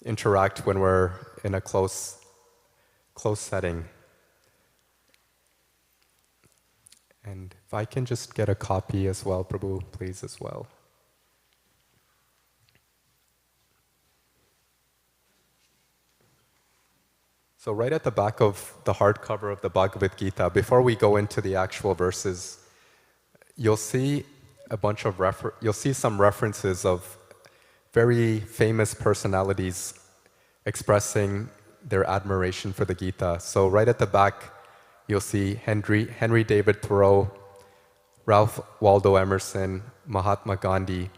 B: interact when we're in a close setting. And if I can just get a copy as well, Prabhu, please as well. So right at the back of the hardcover of the Bhagavad Gita, before we go into the actual verses, you'll see you'll see some references of very famous personalities expressing their admiration for the Gita. So right at the back, you'll see Henry David Thoreau, Ralph Waldo Emerson, Mahatma Gandhi,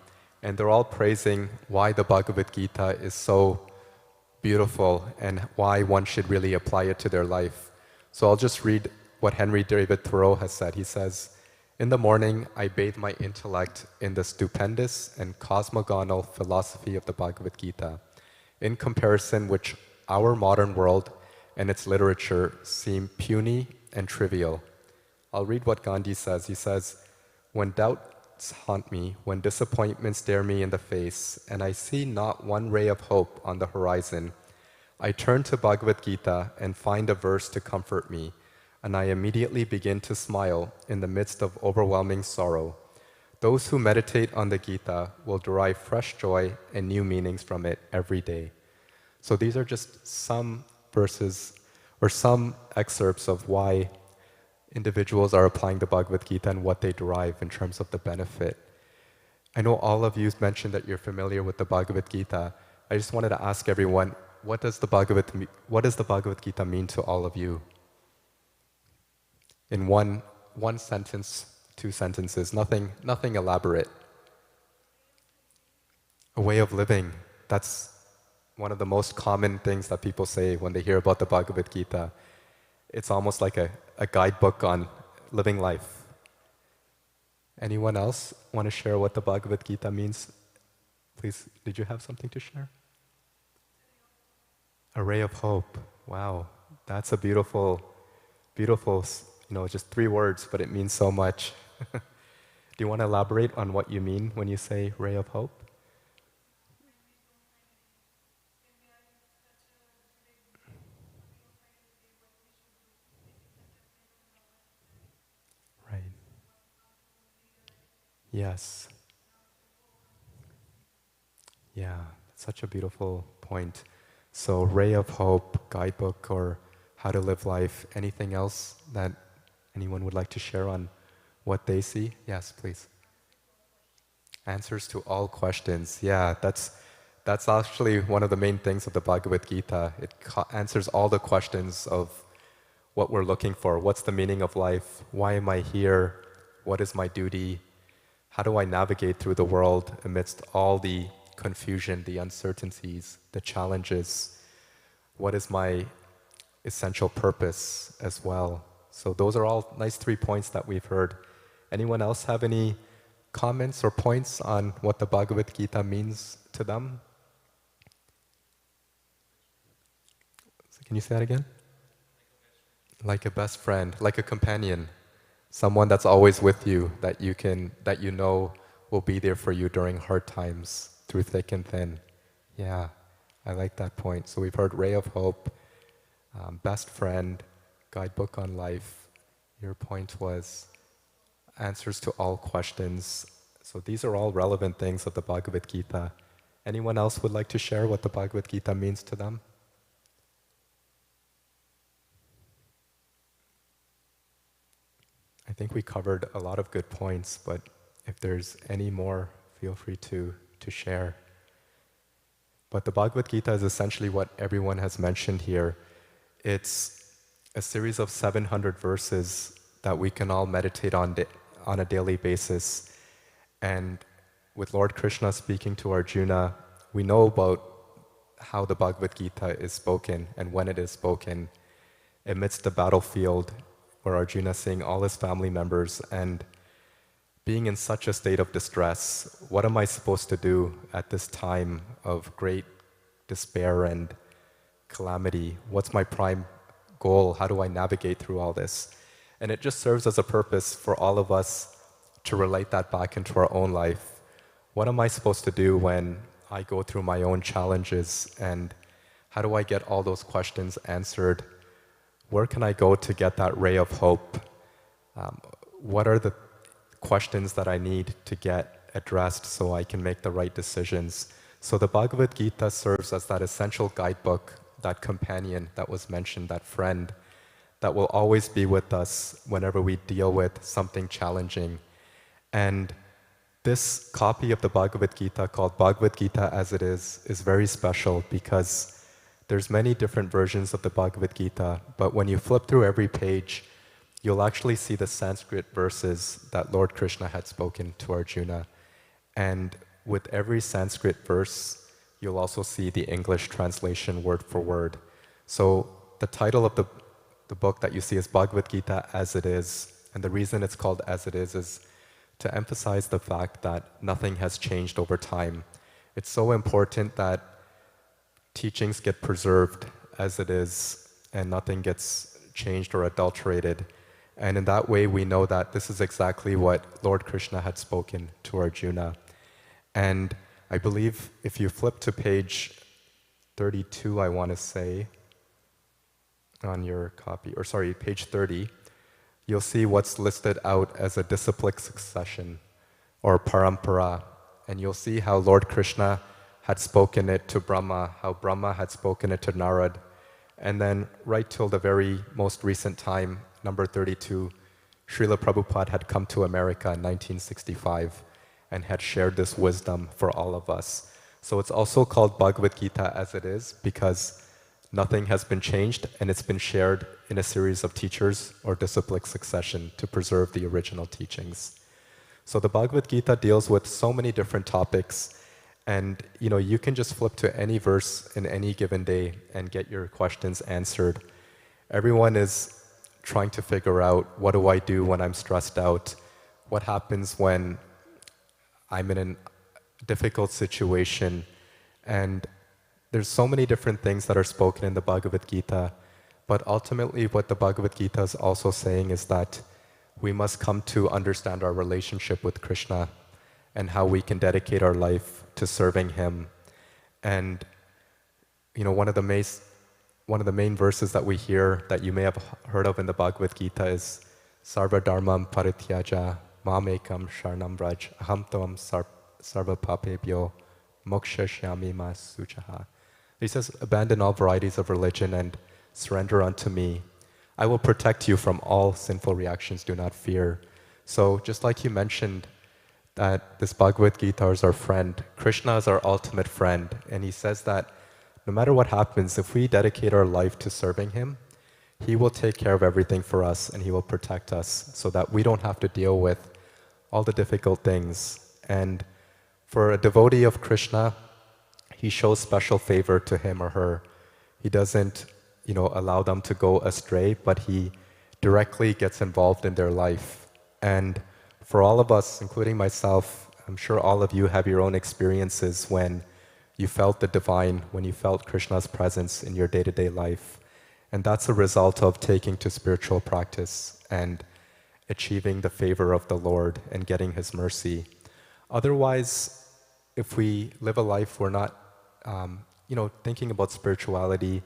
B: and they're all praising why the Bhagavad Gita is so beautiful and why one should really apply it to their life. So I'll just read what Henry David Thoreau has said. He says, "In the morning, I bathe my intellect in the stupendous and cosmogonal philosophy of the Bhagavad Gita, in comparison which our modern world and its literature seem puny and trivial." I'll read what Gandhi says. He says, "When doubts haunt me, when disappointments stare me in the face, and I see not one ray of hope on the horizon, I turn to Bhagavad Gita and find a verse to comfort me, and I immediately begin to smile in the midst of overwhelming sorrow. Those who meditate on the Gita will derive fresh joy and new meanings from it every day." So these are just some verses or some excerpts of why individuals are applying the Bhagavad Gita and what they derive in terms of the benefit. I know all of you mentioned that you're familiar with the Bhagavad Gita. I just wanted to ask everyone, what does the Bhagavad Gita mean to all of you? In one sentence, 2 sentences, nothing elaborate. A way of living. That's one of the most common things that people say when they hear about the Bhagavad Gita. It's almost like a guidebook on living life. Anyone else want to share what the Bhagavad Gita means? Please, did you have something to share? A ray of hope. Wow, that's a beautiful, just 3 words, but it means so much. Do you want to elaborate on what you mean when you say ray of hope? Right. Yes. Yeah, such a beautiful point. So, ray of hope, guidebook, or how to live life. Anything else that anyone would like to share on what they see? Yes, please. Answers to all questions. Yeah, that's actually one of the main things of the Bhagavad Gita. It answers all the questions of what we're looking for. What's the meaning of life? Why am I here? What is my duty? How do I navigate through the world amidst all the confusion, the uncertainties, the challenges? What is my essential purpose as well? So those are all nice 3 points that we've heard. Anyone else have any comments or points on what the Bhagavad Gita means to them? Can you say that again? Like a best friend, like a companion, someone that's always with you, that you know will be there for you during hard times, through thick and thin. Yeah, I like that point. So we've heard ray of hope, best friend, guidebook on life. Your point was answers to all questions. So these are all relevant things of the Bhagavad Gita. Anyone else would like to share what the Bhagavad Gita means to them? I think we covered a lot of good points, but if there's any more, feel free to share. But the Bhagavad Gita is essentially what everyone has mentioned here. It's a series of 700 verses that we can all meditate on a daily basis. And with Lord Krishna speaking to Arjuna, we know about how the Bhagavad Gita is spoken and when it is spoken amidst the battlefield, where Arjuna is seeing all his family members and being in such a state of distress. What am I supposed to do at this time of great despair and calamity? What's my prime goal? How do I navigate through all this? And it just serves as a purpose for all of us to relate that back into our own life. What am I supposed to do when I go through my own challenges, and how do I get all those questions answered? Where can I go to get that ray of hope? What are the questions that I need to get addressed so I can make the right decisions? So the Bhagavad Gita serves as that essential guidebook that companion that was mentioned, that friend that will always be with us whenever we deal with something challenging. And this copy of the Bhagavad Gita, called Bhagavad Gita as it is very special because there's many different versions of the Bhagavad Gita, but when you flip through every page, you'll actually see the Sanskrit verses that Lord Krishna had spoken to Arjuna. And with every Sanskrit verse, you'll also see the English translation word for word. So the title of the book that you see is Bhagavad Gita as it is. And the reason it's called as it is to emphasize the fact that nothing has changed over time. It's so important that teachings get preserved as it is and nothing gets changed or adulterated. And in that way, we know that this is exactly what Lord Krishna had spoken to Arjuna. And I believe if you flip to page 32, I want to say, on your copy, or sorry, page 30, you'll see what's listed out as a disciplic succession, or parampara. And you'll see how Lord Krishna had spoken it to Brahma, how Brahma had spoken it to Narad. And then right till the very most recent time, number 32, Srila Prabhupada had come to America in 1965 and had shared this wisdom for all of us. So it's also called Bhagavad Gita as it is because nothing has been changed and it's been shared in a series of teachers or disciplic succession to preserve the original teachings. So the Bhagavad Gita deals with so many different topics, and you can just flip to any verse in any given day and get your questions answered. Everyone is trying to figure out, what do I do when I'm stressed out? What happens when I'm in a difficult situation? And there's so many different things that are spoken in the Bhagavad Gita, but ultimately what the Bhagavad Gita is also saying is that we must come to understand our relationship with Krishna and how we can dedicate our life to serving Him. And one of the main verses that we hear that you may have heard of in the Bhagavad Gita is Sarva Dharmam Parityaja Mamekam Sharnam Vraj Aham Tvam Sarva Papebhyo Moksha Ma Suchaha. He says, abandon all varieties of religion and surrender unto me. I will protect you from all sinful reactions, do not fear. So just like you mentioned that this Bhagavad Gita is our friend, Krishna is our ultimate friend, and he says that no matter what happens, if we dedicate our life to serving Him, He will take care of everything for us and He will protect us so that we don't have to deal with all the difficult things. And for a devotee of Krishna, He shows special favor to him or her. He doesn't, allow them to go astray, but He directly gets involved in their life. And for all of us, including myself, I'm sure all of you have your own experiences when you felt the divine, when you felt Krishna's presence in your day-to-day life. And that's a result of taking to spiritual practice and achieving the favor of the Lord and getting His mercy. Otherwise, if we live a life we're not thinking about spirituality,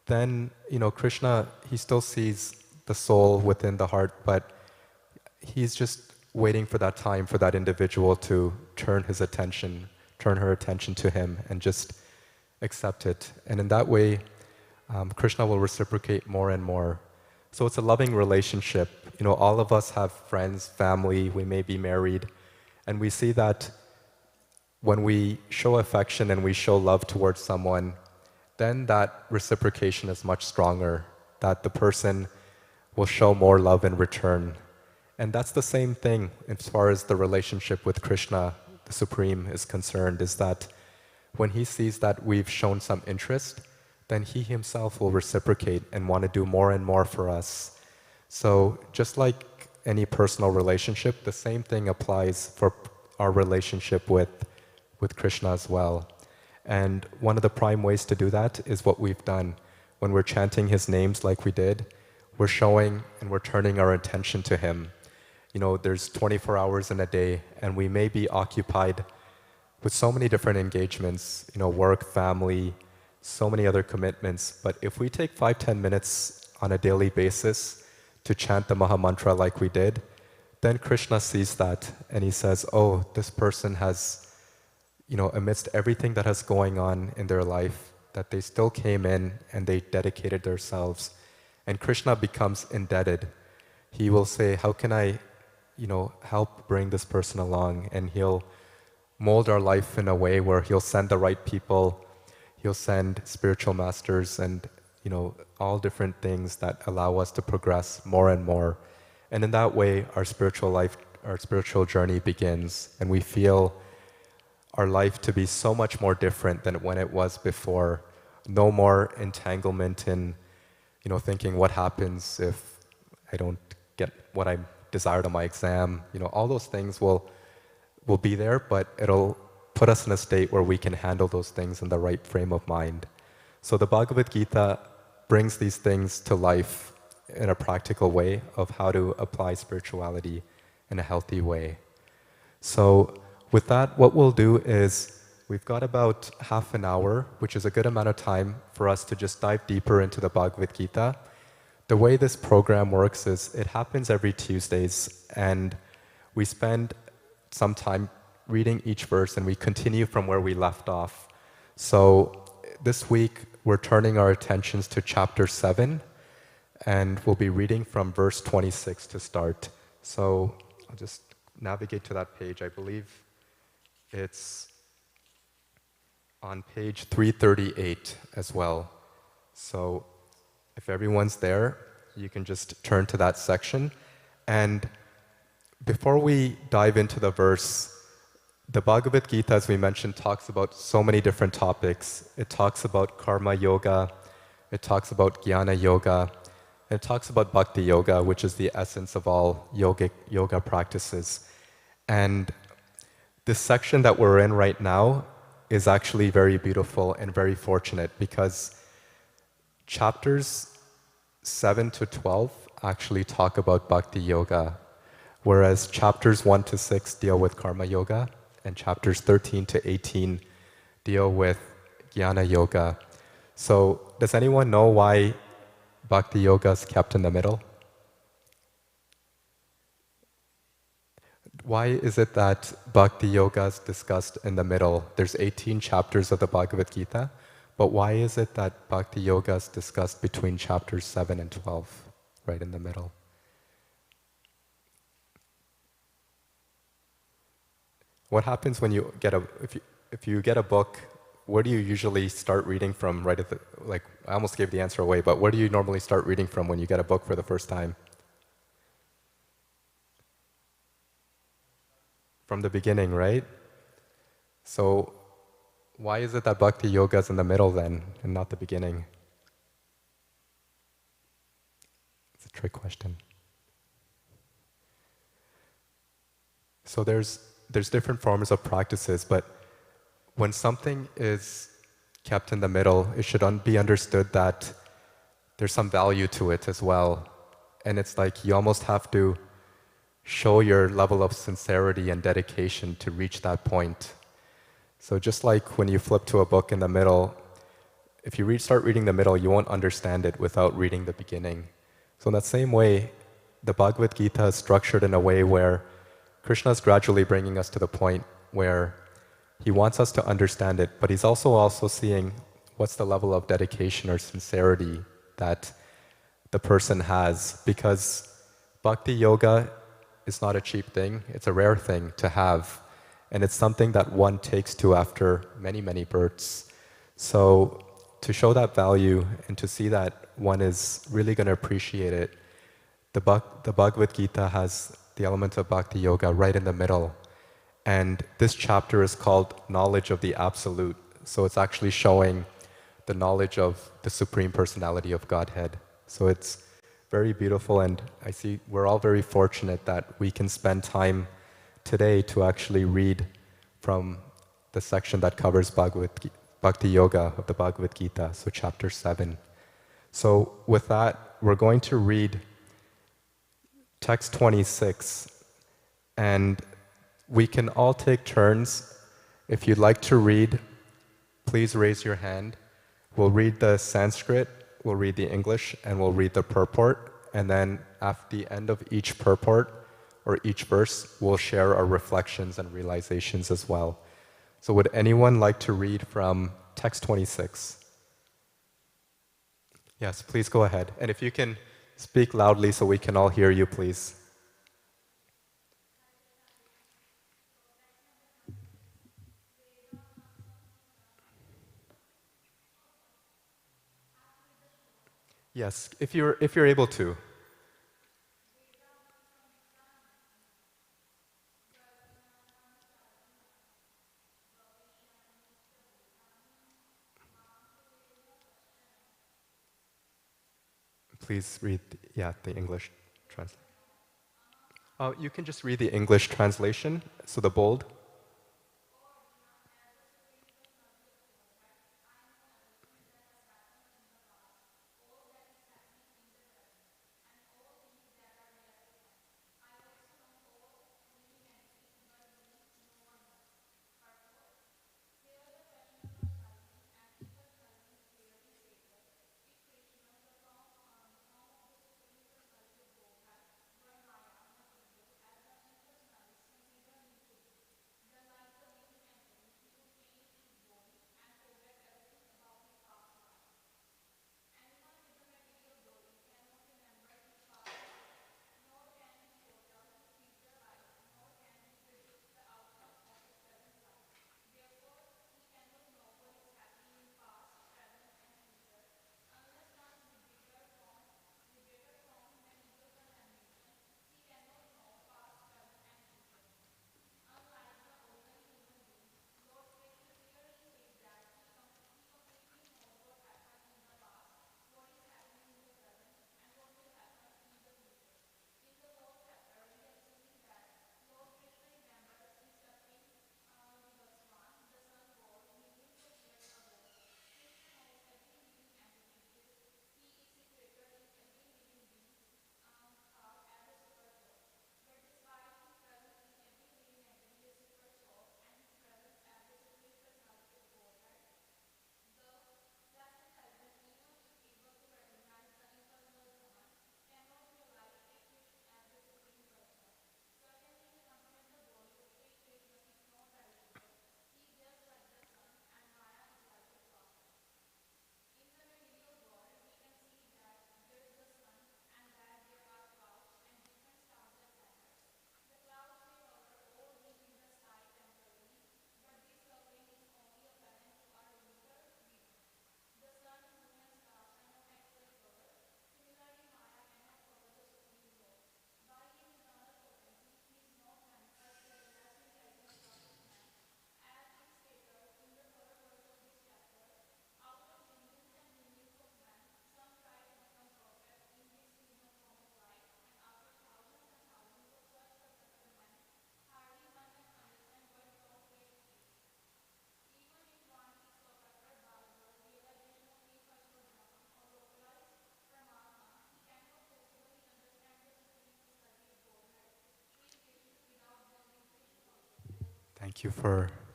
B: then, Krishna, He still sees the soul within the heart, but He's just waiting for that time for that individual to turn her attention to Him and just accept it. And in that way, Krishna will reciprocate more and more. So it's a loving relationship. All of us have friends, family, we may be married, and we see that when we show affection and we show love towards someone, then that reciprocation is much stronger, that the person will show more love in return. And that's the same thing as far as the relationship with Krishna, the Supreme, is concerned, is that when He sees that we've shown some interest, then He Himself will reciprocate and want to do more and more for us. So just like any personal relationship, the same thing applies for our relationship with Krishna as well. And one of the prime ways to do that is what we've done. When we're chanting His names like we did, we're showing and we're turning our attention to Him. There's 24 hours in a day, and we may be occupied with so many different engagements, work, family, so many other commitments. But if we take 5-10 minutes on a daily basis to chant the Maha Mantra like we did, then Krishna sees that and He says, oh, this person has, amidst everything that is going on in their life, that they still came in and they dedicated themselves. And Krishna becomes indebted. He will say, how can I, help bring this person along? And he'll mold our life in a way where he'll send the right people, he'll send spiritual masters and, all different things that allow us to progress more and more. And in that way, our spiritual life, our spiritual journey begins, and we feel our life to be so much more different than when it was before. No more entanglement in, thinking what happens if I don't get what I desired on my exam. All those things will be there, but it'll put us in a state where we can handle those things in the right frame of mind. So the Bhagavad Gita brings these things to life in a practical way of how to apply spirituality in a healthy way. So with that, what we'll do is we've got about half an hour, which is a good amount of time for us to just dive deeper into the Bhagavad Gita. The way this program works is it happens every Tuesdays, and we spend some time reading each verse and we continue from where we left off. So this week we're turning our attentions to chapter 7, and we'll be reading from verse 26 to start. So I'll just navigate to that page. I believe it's on page 338 as well. So if everyone's there, you can just turn to that section. And before we dive into the verse, the Bhagavad Gita, as we mentioned, talks about so many different topics. It talks about karma yoga, it talks about jnana yoga, and it talks about bhakti yoga, which is the essence of all yoga practices. And this section that we're in right now is actually very beautiful and very fortunate, because chapters 7 to 12 actually talk about bhakti yoga, whereas chapters 1 to 6 deal with karma yoga, and chapters 13 to 18 deal with jnana yoga. So does anyone know why bhakti yoga is kept in the middle? Why is it that bhakti yoga is discussed in the middle? There's 18 chapters of the Bhagavad Gita, but why is it that bhakti yoga is discussed between chapters 7 and 12, right in the middle? What happens when you get if you get a book, where do you usually start reading from right at the, I almost gave the answer away, but where do you normally start reading from when you get a book for the first time? From the beginning, right? So why is it that bhakti yoga is in the middle then and not the beginning? It's a trick question. So there's different forms of practices, but when something is kept in the middle, it should be understood that there's some value to it as well. And it's like you almost have to show your level of sincerity and dedication to reach that point. So just like when you flip to a book in the middle, if you start reading the middle, you won't understand it without reading the beginning. So in that same way, the Bhagavad Gita is structured in a way where Krishna is gradually bringing us to the point where he wants us to understand it, but he's also seeing what's the level of dedication or sincerity that the person has, because bhakti yoga is not a cheap thing, it's a rare thing to have, and it's something that one takes to after many, many births. So to show that value and to see that one is really going to appreciate it, the Bhagavad Gita has the element of bhakti yoga right in the middle. And this chapter is called Knowledge of the Absolute. So it's actually showing the knowledge of the Supreme Personality of Godhead. So it's very beautiful, and I see we're all very fortunate that we can spend time today to actually read from the section that covers Bhakti Yoga of the Bhagavad Gita, so chapter 7. So with that, we're going to read text 26, and we can all take turns. If you'd like to read, please raise your hand. We'll read the Sanskrit, we'll read the English, and we'll read the purport. And then at the end of each purport or each verse, we'll share our reflections and realizations as well. So would anyone like to read from text 26? Yes, please go ahead. And if you can speak loudly so we can all hear you, please. Yes, if you're able to. Please read, yeah, the English translation. You can just read the English translation, so the bold.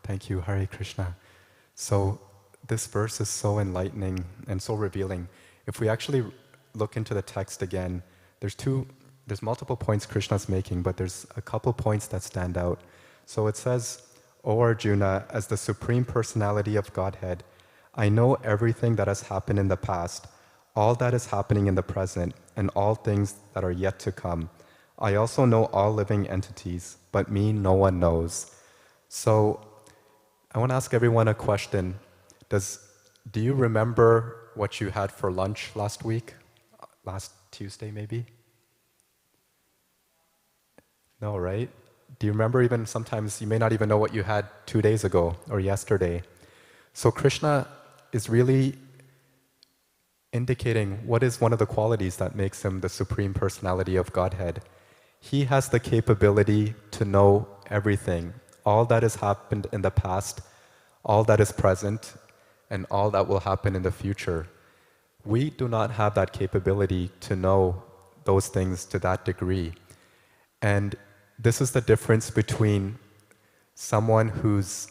B: Thank you, Hare Krishna. So this verse is so enlightening and so revealing. If we actually look into the text again, there's multiple points Krishna's making, but there's a couple points that stand out. So it says, O Arjuna, as the Supreme Personality of Godhead, I know everything that has happened in the past, all that is happening in the present, and all things that are yet to come. I also know all living entities, but me no one knows. So I want to ask everyone a question. Do you remember what you had for lunch last week? Last Tuesday, maybe? No, right? Do you remember even sometimes you may not even know what you had 2 days ago or yesterday? So Krishna is really indicating what is one of the qualities that makes him the Supreme Personality of Godhead. He has the capability to know everything, all that has happened in the past, all that is present, and all that will happen in the future. We do not have that capability to know those things to that degree. And this is the difference between someone who's,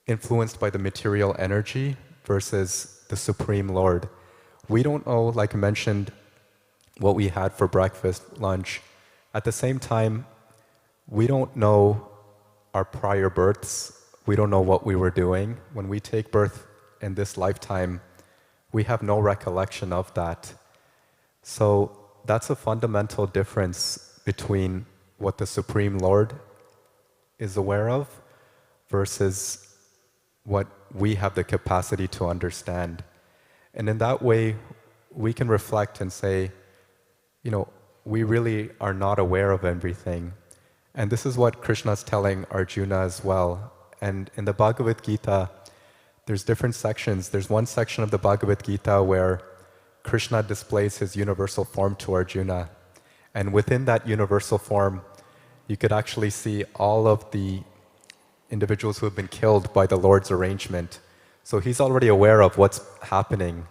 B: influenced by the material energy versus the Supreme Lord. We don't know, like I mentioned, what we had for breakfast, lunch. At the same time, we don't know our prior births. We don't know what we were doing. When we take birth in this lifetime, we have no recollection of that. So that's a fundamental difference between what the Supreme Lord is aware of versus what we have the capacity to understand. And in that way, we can reflect and say, we really are not aware of everything. And this is what Krishna is telling Arjuna as well. And in the Bhagavad Gita, there's different sections. There's one section of the Bhagavad Gita where Krishna displays his universal form to Arjuna. And within that universal form, you could actually see all of the individuals who have been killed by the Lord's arrangement. So he's already aware of what's happening.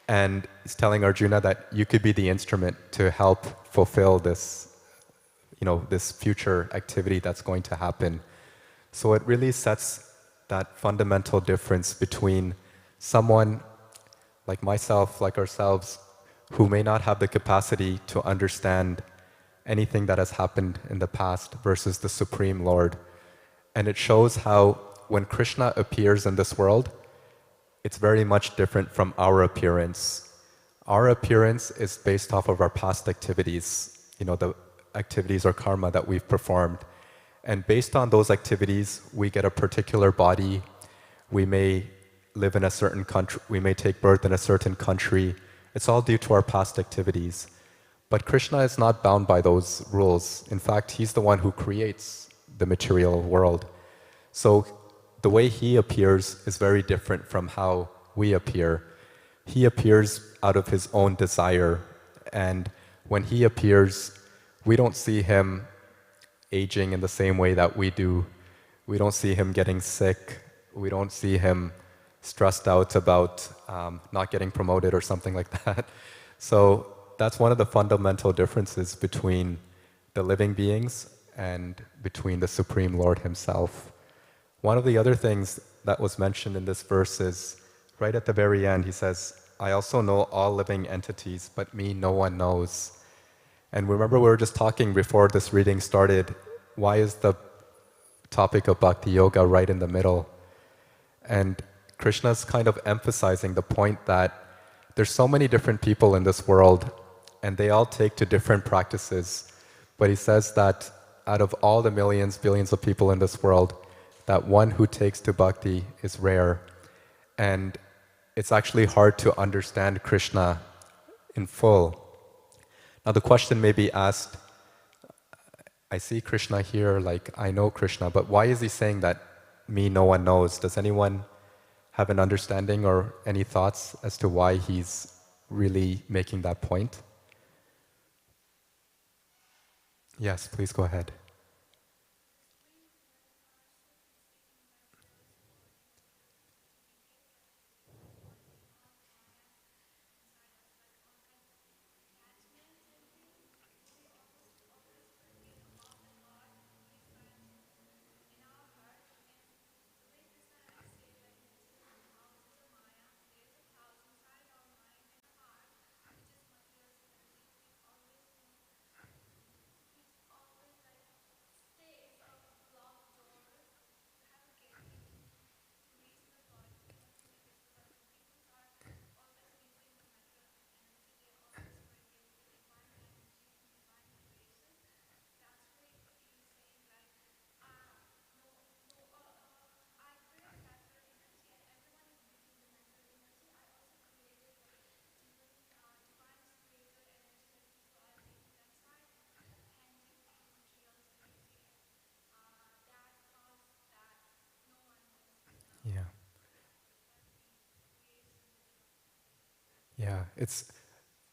B: And he's telling Arjuna that you could be the instrument to help fulfill this, this future activity that's going to happen. So it really sets that fundamental difference between someone like myself, like ourselves, who may not have the capacity to understand anything that has happened in the past versus the Supreme Lord. And it shows how when Krishna appears in this world, it's very much different from our appearance. Our appearance is based off of our past activities, the activities or karma that we've performed. And based on those activities, we get a particular body. We may live in a certain country. We may take birth in a certain country. It's all due to our past activities. But Krishna is not bound by those rules. In fact, he's the one who creates the material world. So the way he appears is very different from how we appear. He appears out of his own desire. And when he appears, we don't see him aging in the same way that we do. We don't see him getting sick. We don't see him stressed out about not getting promoted or something like that. So that's one of the fundamental differences between the living beings and between the Supreme Lord himself. One of the other things that was mentioned in this verse is, right at the very end, he says, I also know all living entities, but me no one knows. And remember, we were just talking before this reading started, why is the topic of Bhakti Yoga right in the middle? And Krishna's kind of emphasizing the point that there's so many different people in this world, and they all take to different practices. But he says that out of all the millions, billions of people in this world, that one who takes to bhakti is rare. And it's actually hard to understand Krishna in full. Now the question may be asked, I see Krishna here, like I know Krishna, but why is he saying that me no one knows? Does anyone have an understanding or any thoughts as to why he's really making that point? Yes, please go ahead. Yeah. Yeah,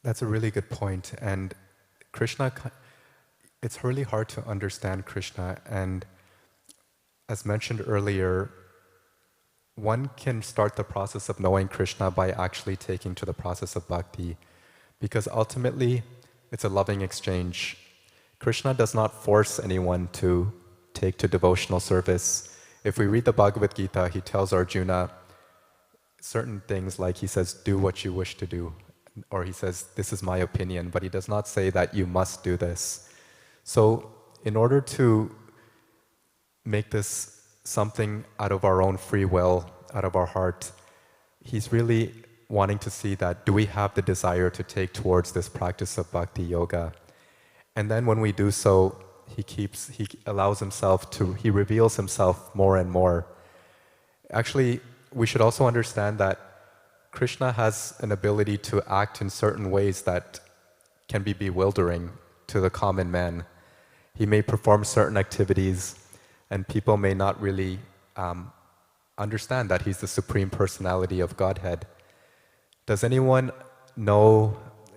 B: that's a really good point. And Krishna, it's really hard to understand Krishna. And as mentioned earlier, one can start the process of knowing Krishna by actually taking to the process of bhakti, because ultimately it's a loving exchange. Krishna does not force anyone to take to devotional service. If we read the Bhagavad Gita, he tells Arjuna certain things, like he says, do what you wish to do, or he says, this is my opinion, but he does not say that you must do this. So in order to make this something out of our own free will, out of our heart, he's really wanting to see that, do we have the desire to take towards this practice of bhakti yoga? And then when we do so, he allows himself to, he reveals himself more and more. Actually, we should also understand that Krishna has an ability to act in certain ways that can be bewildering to the common man. He may perform certain activities, and people may not really understand that he's the Supreme Personality of Godhead. Does anyone know,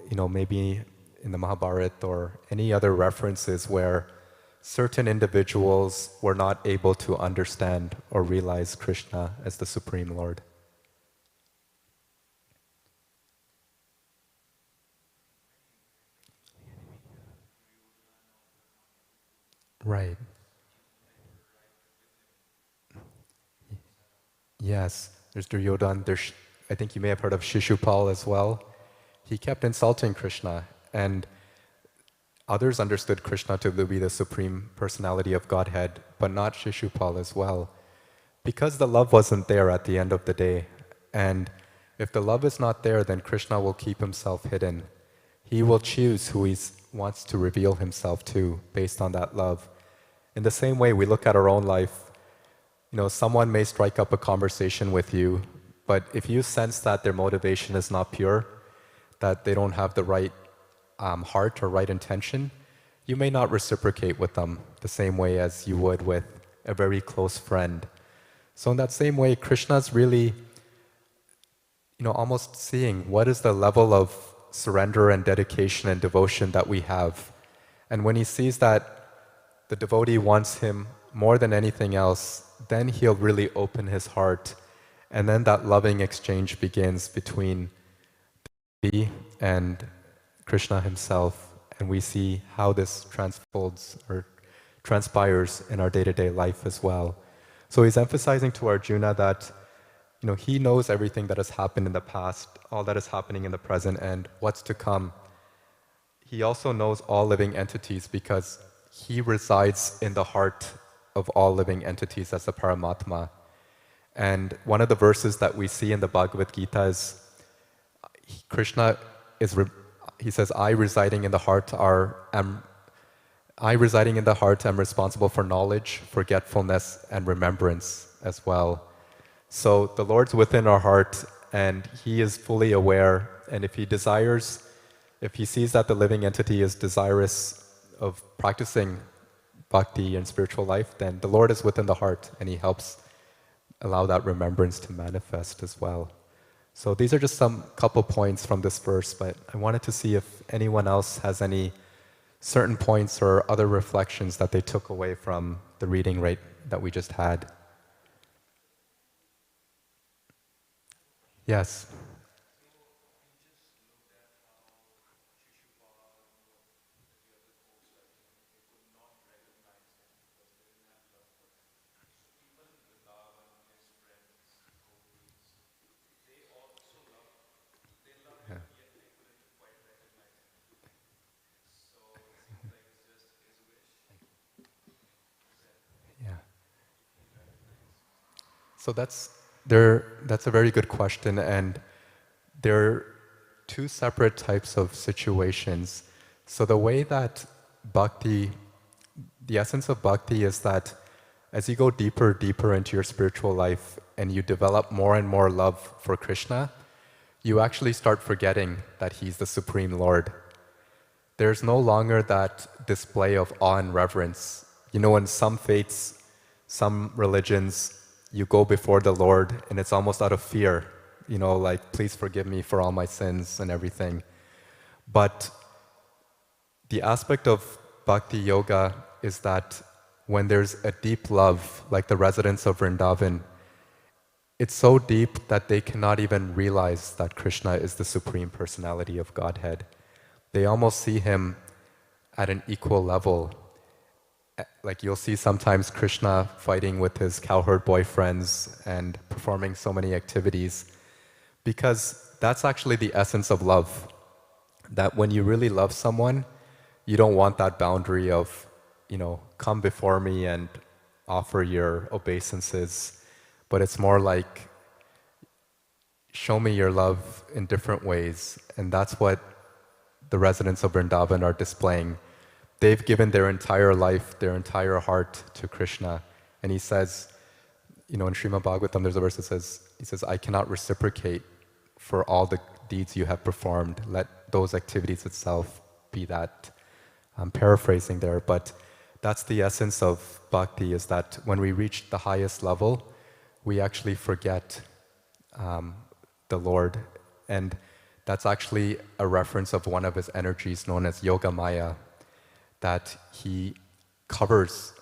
B: maybe in the Mahabharata or any other references where certain individuals were not able to understand or realize Krishna as the Supreme Lord? Right. Yes, there's Duryodhan. I think you may have heard of Shishupal as well. He kept insulting Krishna, and others understood Krishna to be the Supreme Personality of Godhead, but not Shishupal as well. Because the love wasn't there at the end of the day. And if the love is not there, then Krishna will keep himself hidden. He will choose who he wants to reveal himself to based on that love. In the same way, we look at our own life. Someone may strike up a conversation with you, but if you sense that their motivation is not pure, that they don't have the right heart or right intention, you may not reciprocate with them the same way as you would with a very close friend. So in that same way, Krishna's really, almost seeing what is the level of surrender and dedication and devotion that we have. And when he sees that the devotee wants him more than anything else, then he'll really open his heart. And then that loving exchange begins between the devotee and Krishna himself. And we see how this transfolds or transpires in our day-to-day life as well. So he's emphasizing to Arjuna that he knows everything that has happened in the past, all that is happening in the present, and what's to come. He also knows all living entities because he resides in the heart of all living entities as the Paramatma. And one of the verses that we see in the Bhagavad Gita is Krishna he says, I residing in the heart am responsible for knowledge, forgetfulness, and remembrance as well. So the Lord's within our heart, and he is fully aware. And if he sees that the living entity is desirous of practicing bhakti and spiritual life, then the Lord is within the heart, and he helps allow that remembrance to manifest as well. So these are just some couple points from this verse, but I wanted to see if anyone else has any certain points or other reflections that they took away from the reading that we just had. Yes. Yeah. Yeah. So that's a very good question, and there are two separate types of situations. So the way that the essence of bhakti is that as you go deeper into your spiritual life and you develop more and more love for Krishna, you actually start forgetting that he's the Supreme Lord. There's no longer that display of awe and reverence. In some faiths, some religions, you go before the Lord and it's almost out of fear, like, please forgive me for all my sins and everything. But the aspect of bhakti yoga is that when there's a deep love, like the residents of Vrindavan, it's so deep that they cannot even realize that Krishna is the Supreme Personality of Godhead. They almost see him at an equal level. Like you'll see sometimes Krishna fighting with his cowherd boyfriends and performing so many activities, because that's actually the essence of love. That when you really love someone, you don't want that boundary of, come before me and offer your obeisances, but it's more like, show me your love in different ways. And that's what the residents of Vrindavan are displaying. They've given their entire life, their entire heart to Krishna. And he says, in Srimad Bhagavatam, there's a verse that says, he says, I cannot reciprocate for all the deeds you have performed. Let those activities itself be that. I'm paraphrasing there, but that's the essence of bhakti, is that when we reach the highest level, we actually forget the Lord. And that's actually a reference of one of his energies known as Yoga Maya, that he covers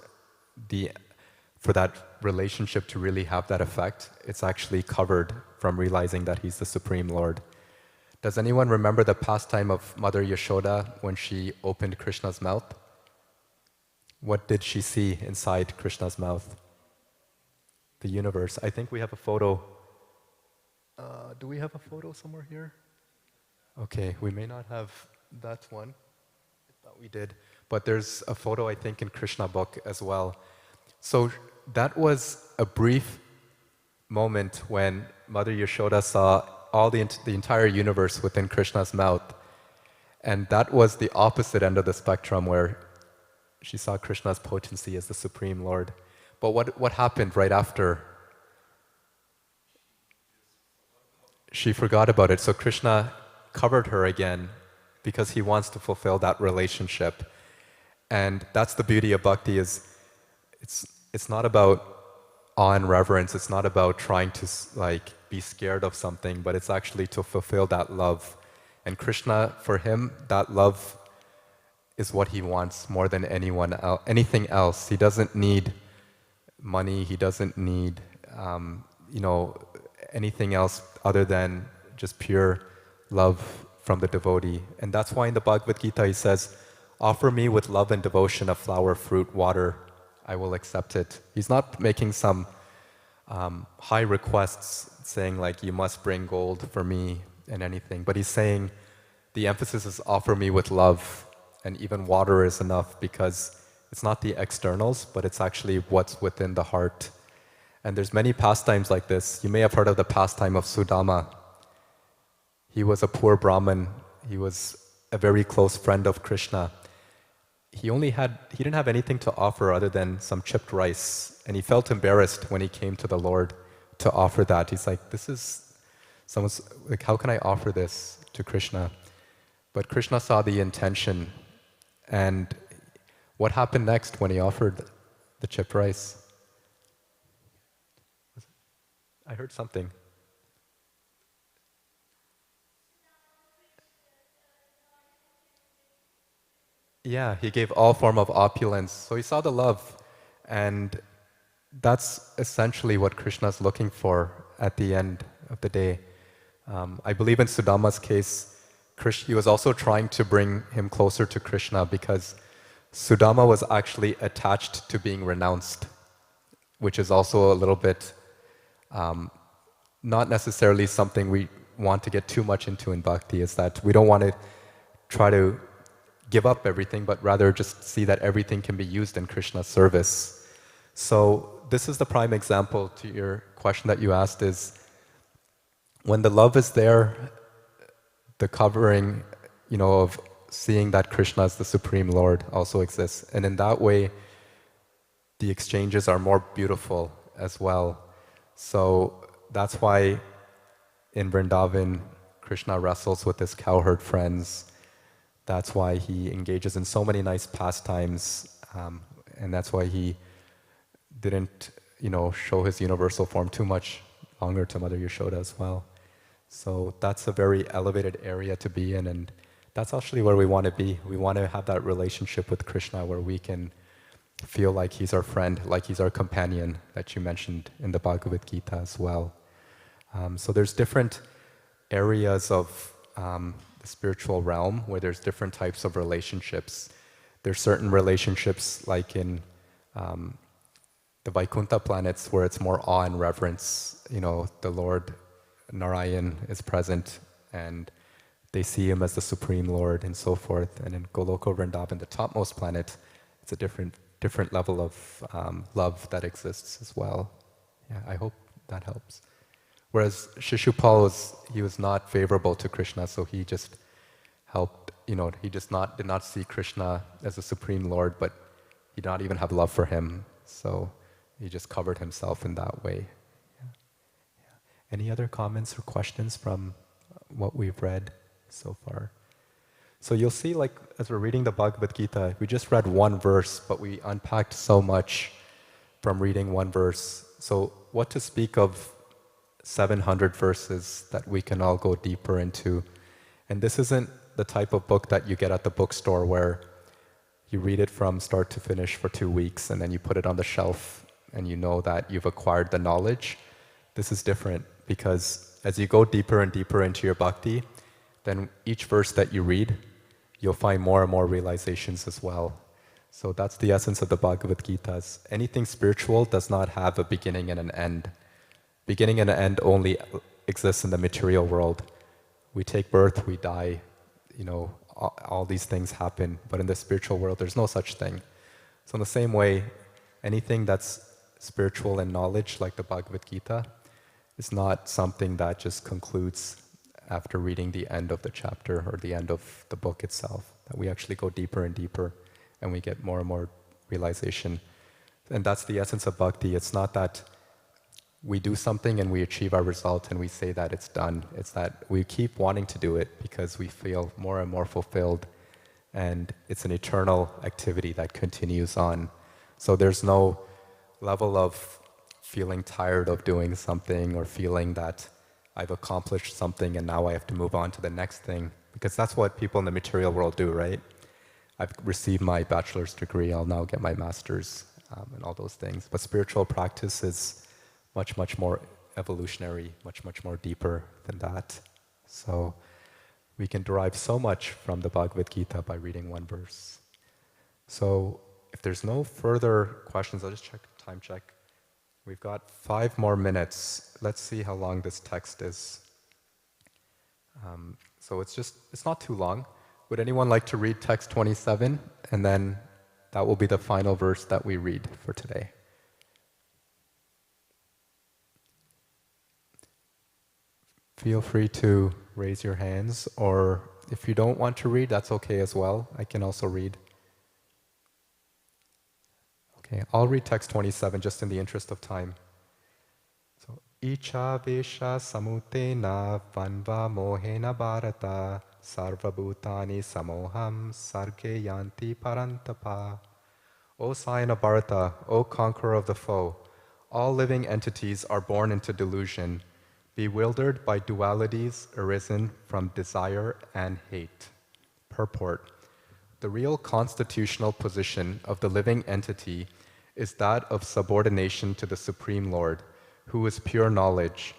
B: for that relationship to really have that effect. It's actually covered from realizing that he's the Supreme Lord. Does anyone remember the pastime of Mother Yashoda when she opened Krishna's mouth? What did she see inside Krishna's mouth? The universe. I think we have a photo. Do we have a photo somewhere here? Okay, we may not have that one. I thought we did. But there's a photo, I think, in Krishna book as well. So that was a brief moment when Mother Yashoda saw the entire universe within Krishna's mouth. And that was the opposite end of the spectrum, where she saw Krishna's potency as the Supreme Lord. But what happened right after? She forgot about it. So Krishna covered her again because he wants to fulfill that relationship. And that's the beauty of bhakti, is it's not about awe and reverence. It's not about trying to be scared of something, but it's actually to fulfill that love. And Krishna, for him, that love is what he wants more than anything else. He doesn't need money. He doesn't need anything else other than just pure love from the devotee. And that's why in the Bhagavad Gita he says, offer me with love and devotion a flower, fruit, water, I will accept it. He's not making some high requests saying you must bring gold for me and anything, but he's saying the emphasis is offer me with love, and even water is enough, because it's not the externals, but it's actually what's within the heart. And there's many pastimes like this. You may have heard of the pastime of Sudama. He was a poor Brahmin. He was a very close friend of Krishna. He didn't have anything to offer other than some chipped rice. And he felt embarrassed when he came to the Lord to offer that. He's like, how can I offer this to Krishna? But Krishna saw the intention. And what happened next when he offered the chipped rice? I heard something. Yeah, he gave all form of opulence. So he saw the love. And that's essentially what Krishna's looking for at the end of the day. I believe in Sudama's case, he was also trying to bring him closer to Krishna, because Sudama was actually attached to being renounced, which is also a little bit not necessarily something we want to get too much into in bhakti, is that we don't want to try to give up everything, but rather just see that everything can be used in Krishna's service. So this is the prime example to your question that you asked, is when the love is there, the covering, of seeing that Krishna is the Supreme Lord also exists. And in that way, the exchanges are more beautiful as well. So that's why in Vrindavan, Krishna wrestles with his cowherd friends. That's why he engages in so many nice pastimes, and that's why he didn't, show his universal form too much longer to Mother Yashoda as well. So that's a very elevated area to be in, and that's actually where we want to be. We want to have that relationship with Krishna where we can feel like he's our friend, like he's our companion, that you mentioned in the Bhagavad Gita as well. So there's different areas of the spiritual realm where there's different types of relationships. There's certain relationships like in the Vaikuntha planets where it's more awe and reverence. The Lord Narayan is present and they see him as the Supreme Lord and so forth. And in Goloka Vrindavan, the topmost planet, it's a different level of love that exists as well. Yeah, I hope that helps. Whereas Shishupal he was not favorable to Krishna, so he just helped, he just did not see Krishna as a supreme Lord, but he did not even have love for him. So he just covered himself in that way. Yeah. Yeah. Any other comments or questions from what we've read so far? So you'll see, like, as we're reading the Bhagavad Gita, we just read one verse, but we unpacked so much from reading one verse. So what to speak of 700 verses that we can all go deeper into. And this isn't the type of book that you get at the bookstore where you read it from start to finish for 2 weeks and then you put it on the shelf and you know that you've acquired the knowledge. This is different because as you go deeper and deeper into your bhakti, then each verse that you read, you'll find more and more realizations as well. So that's the essence of the Bhagavad Gita. Anything spiritual does not have a beginning and an end. Beginning and an end only exists in the material world. We take birth, we die, all these things happen. But in the spiritual world, there's no such thing. So in the same way, anything that's spiritual in knowledge, like the Bhagavad Gita, is not something that just concludes after reading the end of the chapter or the end of the book itself. That we actually go deeper and deeper and we get more and more realization. And that's the essence of bhakti. It's not that we do something and we achieve our result and we say that it's done. It's that we keep wanting to do it because we feel more and more fulfilled, and it's an eternal activity that continues on. So there's no level of feeling tired of doing something or feeling that I've accomplished something and now I have to move on to the next thing, because that's what people in the material world do, right? I've received my bachelor's degree, I'll now get my master's, and all those things. But spiritual practice is much, much more evolutionary, much, much more deeper than that. So we can derive so much from the Bhagavad Gita by reading one verse. So if there's no further questions, I'll just time check. We've got 5 more minutes. Let's see how long this text is. So it's not too long. Would anyone like to read text 27? And then that will be the final verse that we read for today. Feel free to raise your hands, or if you don't want to read, that's okay as well. I can also read. Okay, I'll read text 27 just in the interest of time. So, Icha vesha samutena vanva mohena bharata sarva bhutani samoham sarge yanti parantapa. O scion of Bharata, O conqueror of the foe, all living entities are born into delusion, bewildered by dualities arisen from desire and hate. Purport. The real constitutional position of the living entity is that of subordination to the Supreme Lord, who is pure knowledge.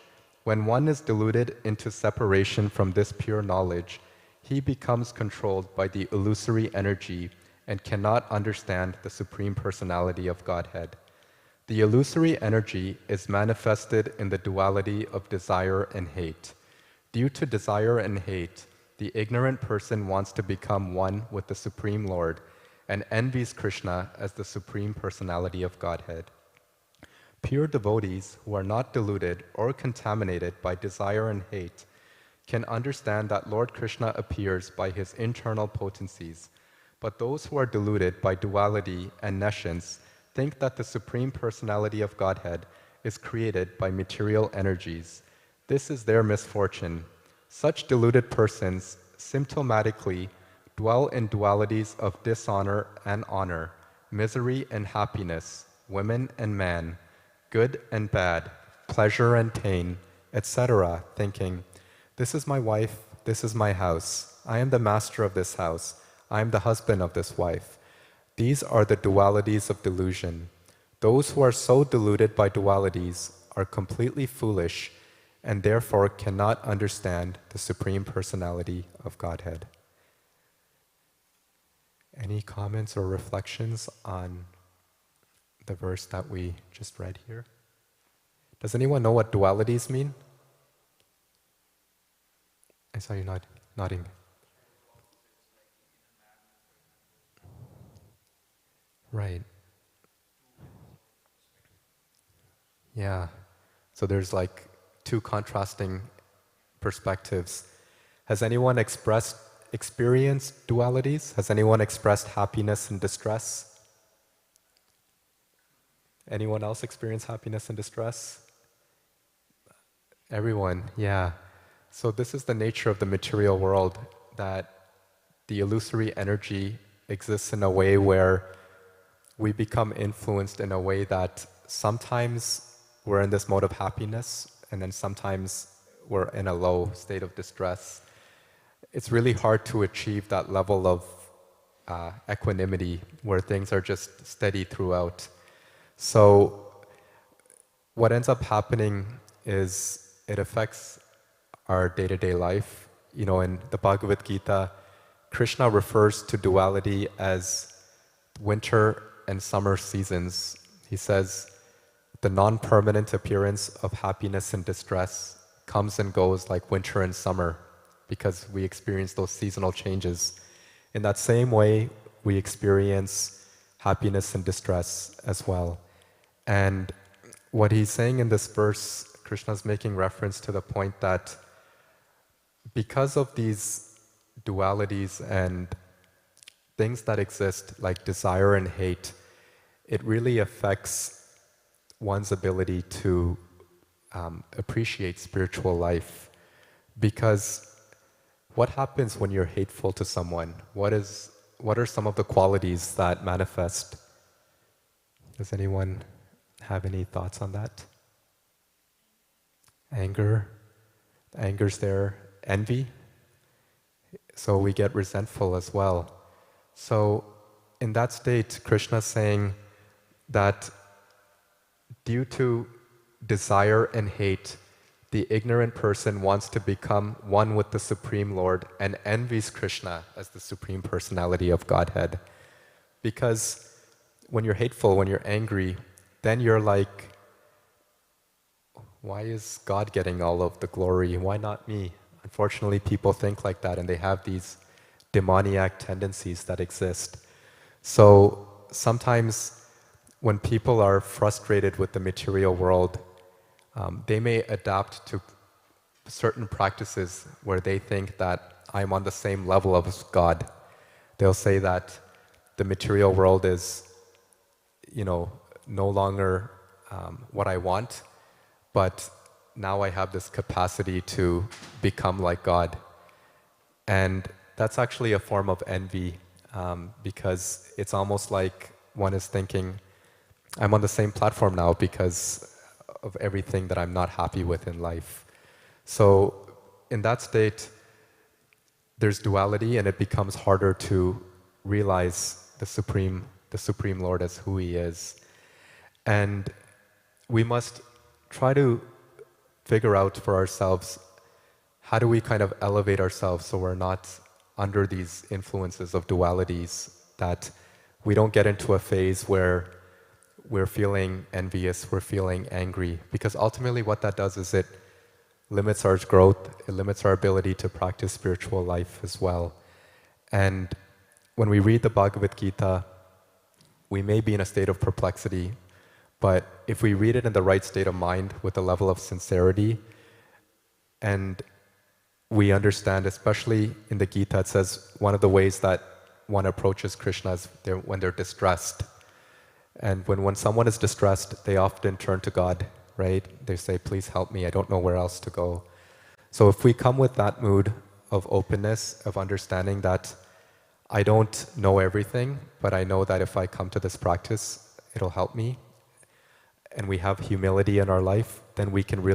B: When one is deluded into separation from this pure knowledge, he becomes controlled by the illusory energy and cannot understand the Supreme Personality of Godhead. The illusory energy is manifested in the duality of desire and hate. Due to desire and hate, the ignorant person wants to become one with the Supreme Lord and envies Krishna as the Supreme Personality of Godhead. Pure devotees who are not deluded or contaminated by desire and hate can understand that Lord Krishna appears by his internal potencies, but those who are deluded by duality and nescience think that the Supreme Personality of Godhead is created by material energies. This is their misfortune. Such deluded persons symptomatically dwell in dualities of dishonor and honor, misery and happiness, women and man, good and bad, pleasure and pain, etc., thinking, this is my wife, this is my house, I am the master of this house, I am the husband of this wife. These are the dualities of delusion. Those who are so deluded by dualities are completely foolish and therefore cannot understand the Supreme Personality of Godhead. Any comments or reflections on the verse that we just read here? Does anyone know what dualities mean? I saw you nodding. Right. Yeah. So there's like two contrasting perspectives. Has anyone experienced dualities? Has anyone expressed happiness and distress? Anyone else experience happiness and distress? Everyone, yeah. So this is the nature of the material world, that the illusory energy exists in a way where we become influenced in a way that sometimes we're in this mode of happiness, and then sometimes we're in a low state of distress. It's really hard to achieve that level of equanimity where things are just steady throughout. So what ends up happening is it affects our day-to-day life. You know, in the Bhagavad Gita, Krishna refers to duality as winter and summer seasons. He says, the non-permanent appearance of happiness and distress comes and goes like winter and summer, because we experience those seasonal changes. In that same way, we experience happiness and distress as well. And what he's saying in this verse, Krishna's making reference to the point that because of these dualities and things that exist like desire and hate, it really affects one's ability to appreciate spiritual life. Because what happens when you're hateful to someone? What are some of the qualities that manifest? Does anyone have any thoughts on that? Anger. Anger's there. Envy. So we get resentful as well. So in that state, Krishna's saying that due to desire and hate, the ignorant person wants to become one with the Supreme Lord and envies Krishna as the Supreme Personality of Godhead. Because when you're hateful, when you're angry, then you're like, why is God getting all of the glory? Why not me? Unfortunately, people think like that, and they have these demoniac tendencies that exist. So sometimes when people are frustrated with the material world, they may adapt to certain practices where they think that I'm on the same level as God. They'll say that the material world is, no longer what I want, but now I have this capacity to become like God. And that's actually a form of envy, because it's almost like one is thinking, I'm on the same platform now because of everything that I'm not happy with in life. So in that state, there's duality, and it becomes harder to realize the Supreme Lord as who He is. And we must try to figure out for ourselves, how do we kind of elevate ourselves so we're not under these influences of dualities, that we don't get into a phase where we're feeling envious, we're feeling angry. Because ultimately what that does is it limits our growth, it limits our ability to practice spiritual life as well. And when we read the Bhagavad Gita, we may be in a state of perplexity, but if we read it in the right state of mind with a level of sincerity, and we understand, especially in the Gita, it says one of the ways that one approaches Krishna is when they're distressed. And when someone is distressed, they often turn to God, right? They say, please help me, I don't know where else to go. So if we come with that mood of openness, of understanding that I don't know everything, but I know that if I come to this practice, it'll help me, and we have humility in our life, then we can really